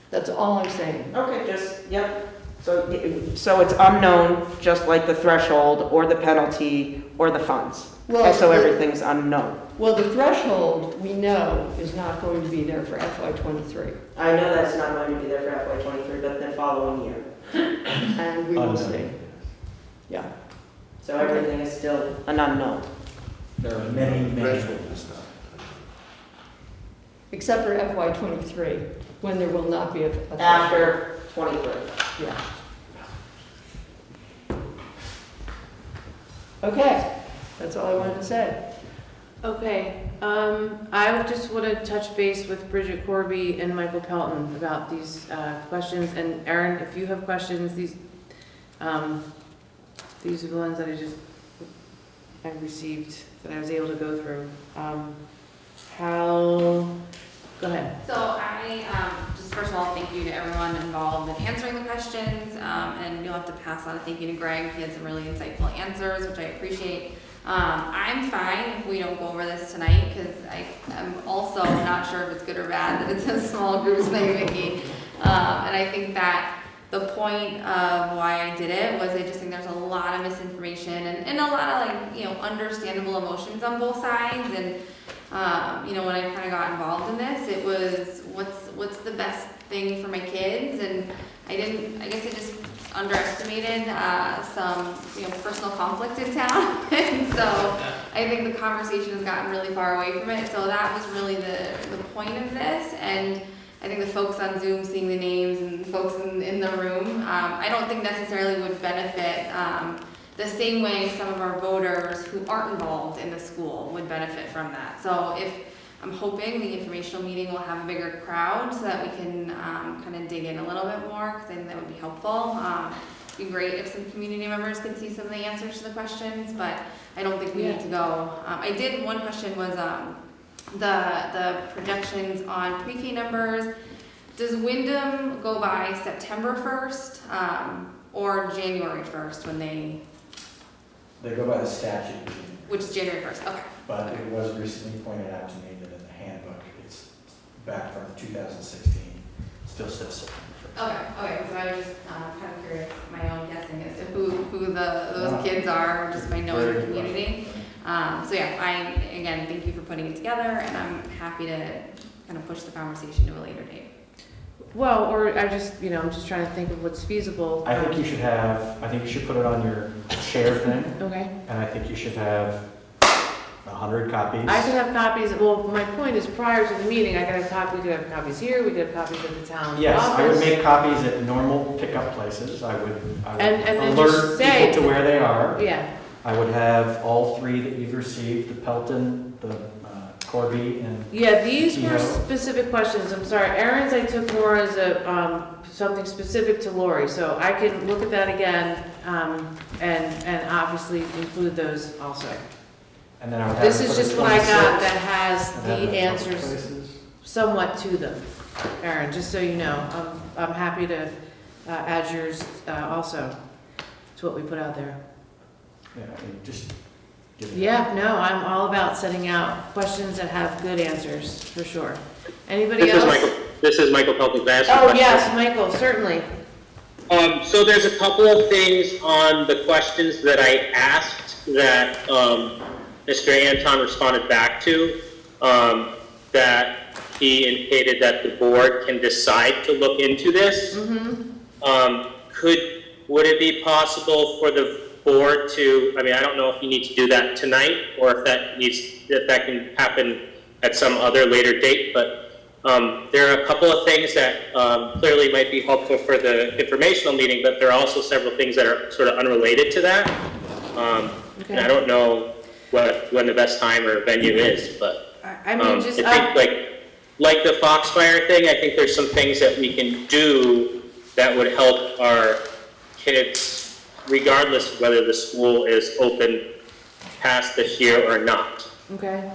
That's all I'm saying. Okay, yep. So it's unknown, just like the threshold, or the penalty, or the funds. Well, So everything's unknown. Well, the threshold, we know, is not going to be there for FY23. I know that's not going to be there for FY23, but the following year. And we will see. Yeah. So everything is still an unknown. There are many. Except for FY23, when there will not be a After 23. Yeah. Okay, that's all I wanted to say. Okay, I just want to touch base with Bridget Corby and Michael Pelton about these questions. And Erin, if you have questions, these are the ones that I received that I was able to go through. Go ahead. So I, just first of all, thank you to everyone involved in answering the questions, and you'll have to pass on a thank you to Greg. He had some really insightful answers, which I appreciate. I'm fine if we don't go over this tonight, because I'm also not sure if it's good or bad that it's a small group like Vicky. And I think that the point of why I did it was I just think there's a lot of misinformation and a lot of understandable emotions on both sides. And when I kind of got involved in this, it was what's the best thing for my kids, and I guess I just underestimated some personal conflict in town, and so I think the conversation has gotten really far away from it. So that was really the point of this, and I think the folks on Zoom seeing the names and folks in the room, I don't think necessarily would benefit the same way some of our voters who aren't involved in the school would benefit from that. So I'm hoping the informational meeting will have a bigger crowd so that we can kind of dig in a little bit more, because I think that would be helpful. It'd be great if some community members could see some of the answers to the questions, but I don't think we need to go. One question was the projections on pre-K numbers. Does Windham go by September 1st or January 1st when they go by the statute. Which is January 1st, okay. But it was recently pointed out to me that in the handbook, it's back from 2016, still says September 1st. Okay, so I was just kind of curious, my own guessing as to who those kids are, just by knowing the community. I again, thank you for putting it together, and I'm happy to kind of push the conversation to a later date. Well, or I'm just trying to think of what's feasible. I think you should put it on your share thing. Okay. And I think you should have 100 copies. I could have copies. Well, my point is, prior to the meeting, we could have copies here. We could have copies at the town Yes, office. I would make copies at normal pickup places. I would and then alert just say, people to where they are. Yeah. I would have all three that you've received: the Pelton, the Corby, and these were specific questions. I'm sorry, Aaron's I took more as something specific to Lori, so I can look at that again and obviously include those also. And then I would have this is just what I got that has the answers somewhat to them, Aaron. Just so you know, I'm happy to add yours also to what we put out there. I'm all about setting out questions that have good answers, for sure. Anybody else? This is Michael Pelton. Can I ask a Oh, question? yes, Michael, certainly. So there's a couple of things on the questions that I asked that Mr. Anton responded back to, that he indicated that the board can decide to look into this. Would it be possible for the board to, I don't know if you need to do that tonight or if that can happen at some other later date, but there are a couple of things that clearly might be helpful for the informational meeting, but there are also several things that are sort of unrelated to that. And I don't know when the best time or venue is, but I think like the Foxfire thing, I think there's some things that we can do that would help our kids, regardless of whether the school is open pass this year or not. Okay.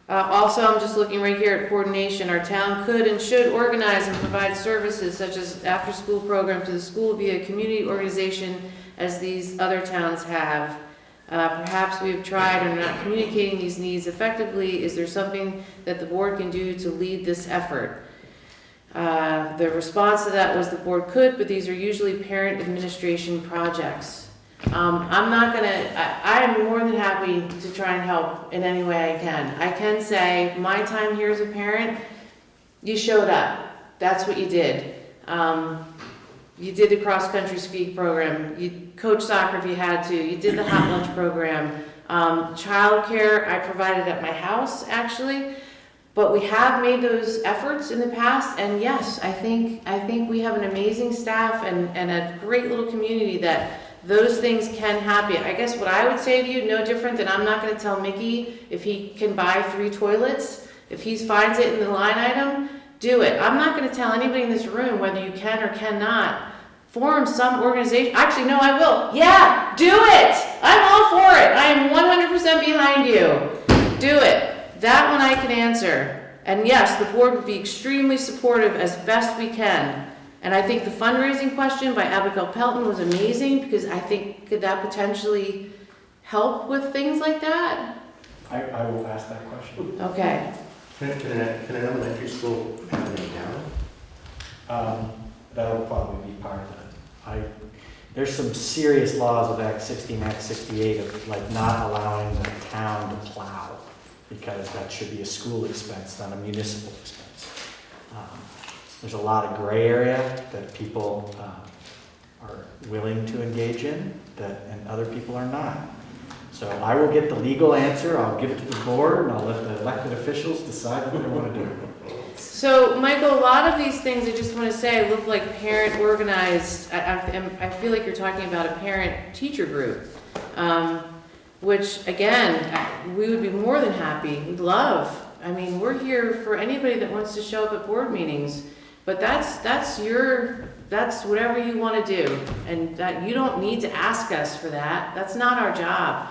Also, I'm just looking right here at coordination. Our town could and should organize and provide services such as after-school program to the school via community organization as these other towns have. Perhaps we have tried or not communicating these needs effectively. Is there something that the board can do to lead this effort? The response to that was the board could, but these are usually parent administration projects. I'm not gonna, I am more than happy to try and help in any way I can. I can say, my time here as a parent, you showed up. That's what you did. You did the cross-country ski program. You coached soccer if you had to. You did the hot lunch program. Childcare, I provided at my house, actually. But we have made those efforts in the past, and yes, I think we have an amazing staff and a great little community that those things can happen. I guess what I would say to you, no different than I'm not gonna tell Mickey if he can buy 3 toilets. If he finds it in the line item, do it. I'm not gonna tell anybody in this room whether you can or cannot form some organization. Actually, no, I will. Yeah, do it. I'm all for it. I am 100% behind you. Do it. That one I can answer. And yes, the board would be extremely supportive as best we can. And I think the fundraising question by Abigail Pelton was amazing because I think could that potentially help with things like that? I will ask that question. Okay. Can an elementary school have an down? That'll probably be part of it. There's some serious laws of Act 60 and Act 68 of like not allowing the town to plow because that should be a school expense, not a municipal expense. There's a lot of gray area that people are willing to engage in and other people are not. So I will get the legal answer, I'll give it to the board, and I'll let the elected officials decide what they want to do. So, Michael, a lot of these things, I just want to say, look like parent organized. I feel like you're talking about a parent-teacher group, which, again, we would be more than happy. We'd love. I mean, we're here for anybody that wants to show up at board meetings. But that's whatever you want to do. And that you don't need to ask us for that. That's not our job.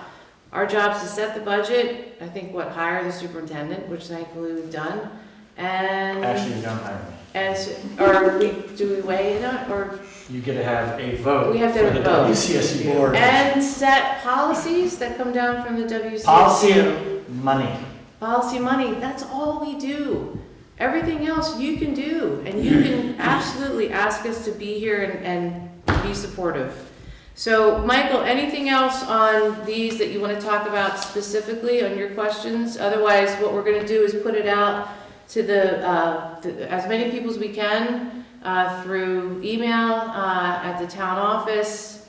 Our job is to set the budget, I think, hire the superintendent, which thankfully we've done. And Actually, you don't hire me. And do we weigh in on it, or You get to have a vote we have to for have the a vote. WCSU board. And set policies that come down from the WCSU. Policy money. Policy money, that's all we do. Everything else you can do, and you can absolutely ask us to be here and be supportive. So, Michael, anything else on these that you want to talk about specifically on your questions? Otherwise, what we're going to do is put it out to as many people as we can through email at the town office,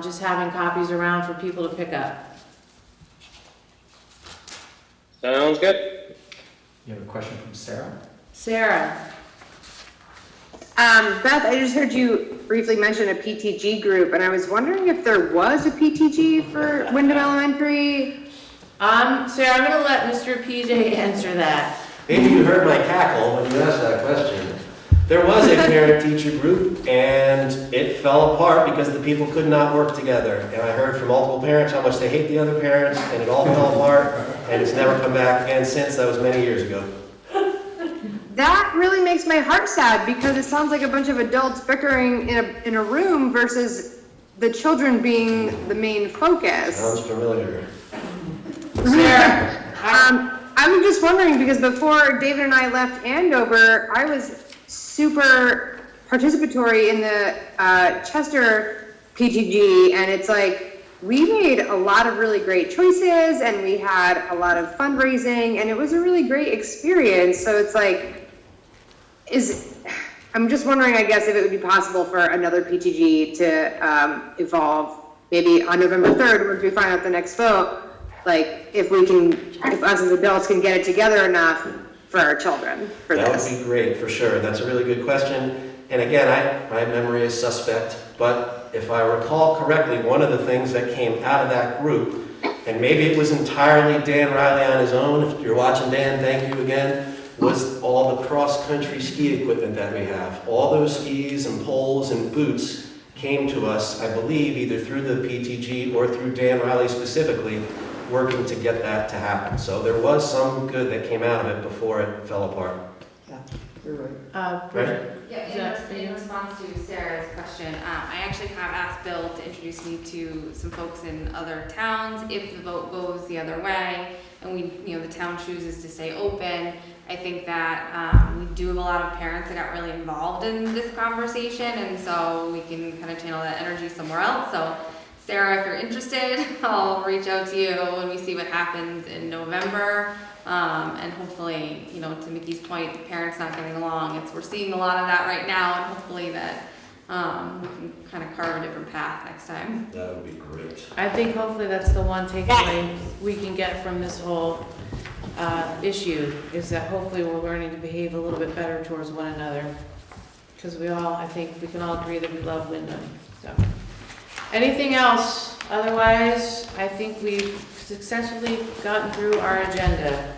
just having copies around for people to pick up. Sounds good. You have a question from Sarah? Sarah. Beth, I just heard you briefly mention a PTG group, and I was wondering if there was a PTG for Windham Elementary. Sarah, I'm gonna let Mr. PJ answer that. Maybe you heard my cackle when you asked that question. There was a parent-teacher group, and it fell apart because the people could not work together. And I heard from multiple parents how much they hate the other parents, and it all fell apart, and it's never come back again since. That was many years ago. That really makes my heart sad because it sounds like a bunch of adults bickering in a room versus the children being the main focus. Sounds familiar. Sarah, I'm just wondering because before David and I left Andover, I was super participatory in the Chester PTG, and it's like we made a lot of really great choices and we had a lot of fundraising and it was a really great experience. So it's like, I'm just wondering, I guess, if it would be possible for another PTG to evolve maybe on November 3rd, once we find out the next vote, like if us as adults can get it together enough for our children for that this. That would be great, for sure. That's a really good question. And again, my memory is suspect, but if I recall correctly, one of the things that came out of that group, and maybe it was entirely Dan Riley on his own, if you're watching Dan, thank you again, was all the cross-country ski equipment that we have. All those skis and poles and boots came to us, I believe, either through the PTG or through Dan Riley specifically, working to get that to happen. So there was some good that came out of it before it fell apart. Yeah, you're right. Right? Yeah, in response to Sarah's question, I actually have asked Bill to introduce me to some folks in other towns. If the vote goes the other way and the town chooses to stay open, I think that we do have a lot of parents that got really involved in this conversation, and so we can kind of channel that energy somewhere else. So Sarah, if you're interested, I'll reach out to you when we see what happens in November. And hopefully, to Mickey's point, the parents not getting along, we're seeing a lot of that right now, and hopefully that we can kind of carve a different path next time. That would be great. I think hopefully that's the one takeaway we can get from this whole issue, is that hopefully we're learning to behave a little bit better towards one another. Because I think we can all agree that we love Windham. So, anything else? Otherwise, I think we've successfully gotten through our agenda.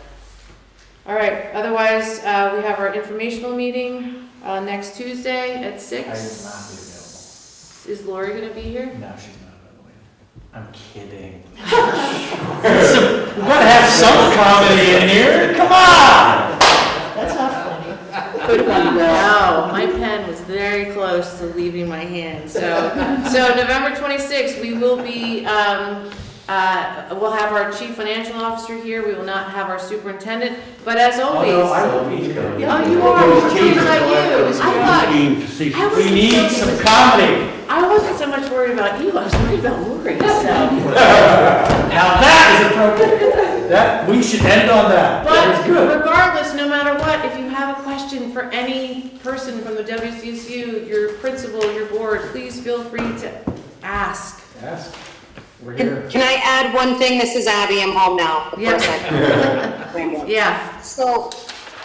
All right, otherwise, we have our informational meeting next Tuesday at 6. I will not be available. Is Lori gonna be here? No, she's not, by the way. I'm kidding. We're gonna have some comedy in here. Come on! That's not funny. No, my pen was very close to leaving my hand. So November 26th, we will be, we'll have our chief financial officer here. We will not have our superintendent, but as always. Oh, no, I will be here. Oh, you are. We're talking about you. We need some comedy. I wasn't so much worried about you. I was worried about Lori. So. Now that is appropriate. That we should end on that. That is good. Regardless, no matter what, if you have a question for any person from the WCSU, your principal, your board, please feel free to ask. Ask. We're here. Can I add one thing? This is Abby. I'm home now. Yeah. Yeah. So,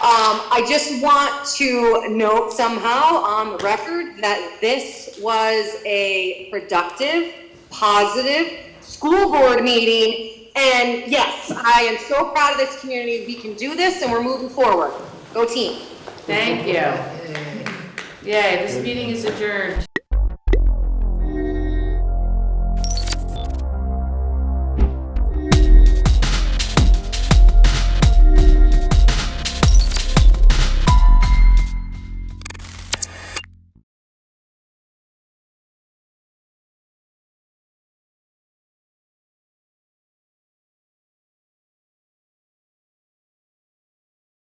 I just want to note somehow on the record that this was a productive, positive school board meeting. And yes, I am so proud of this community. We can do this and we're moving forward. Go team. Thank you. Yay, this meeting is adjourned.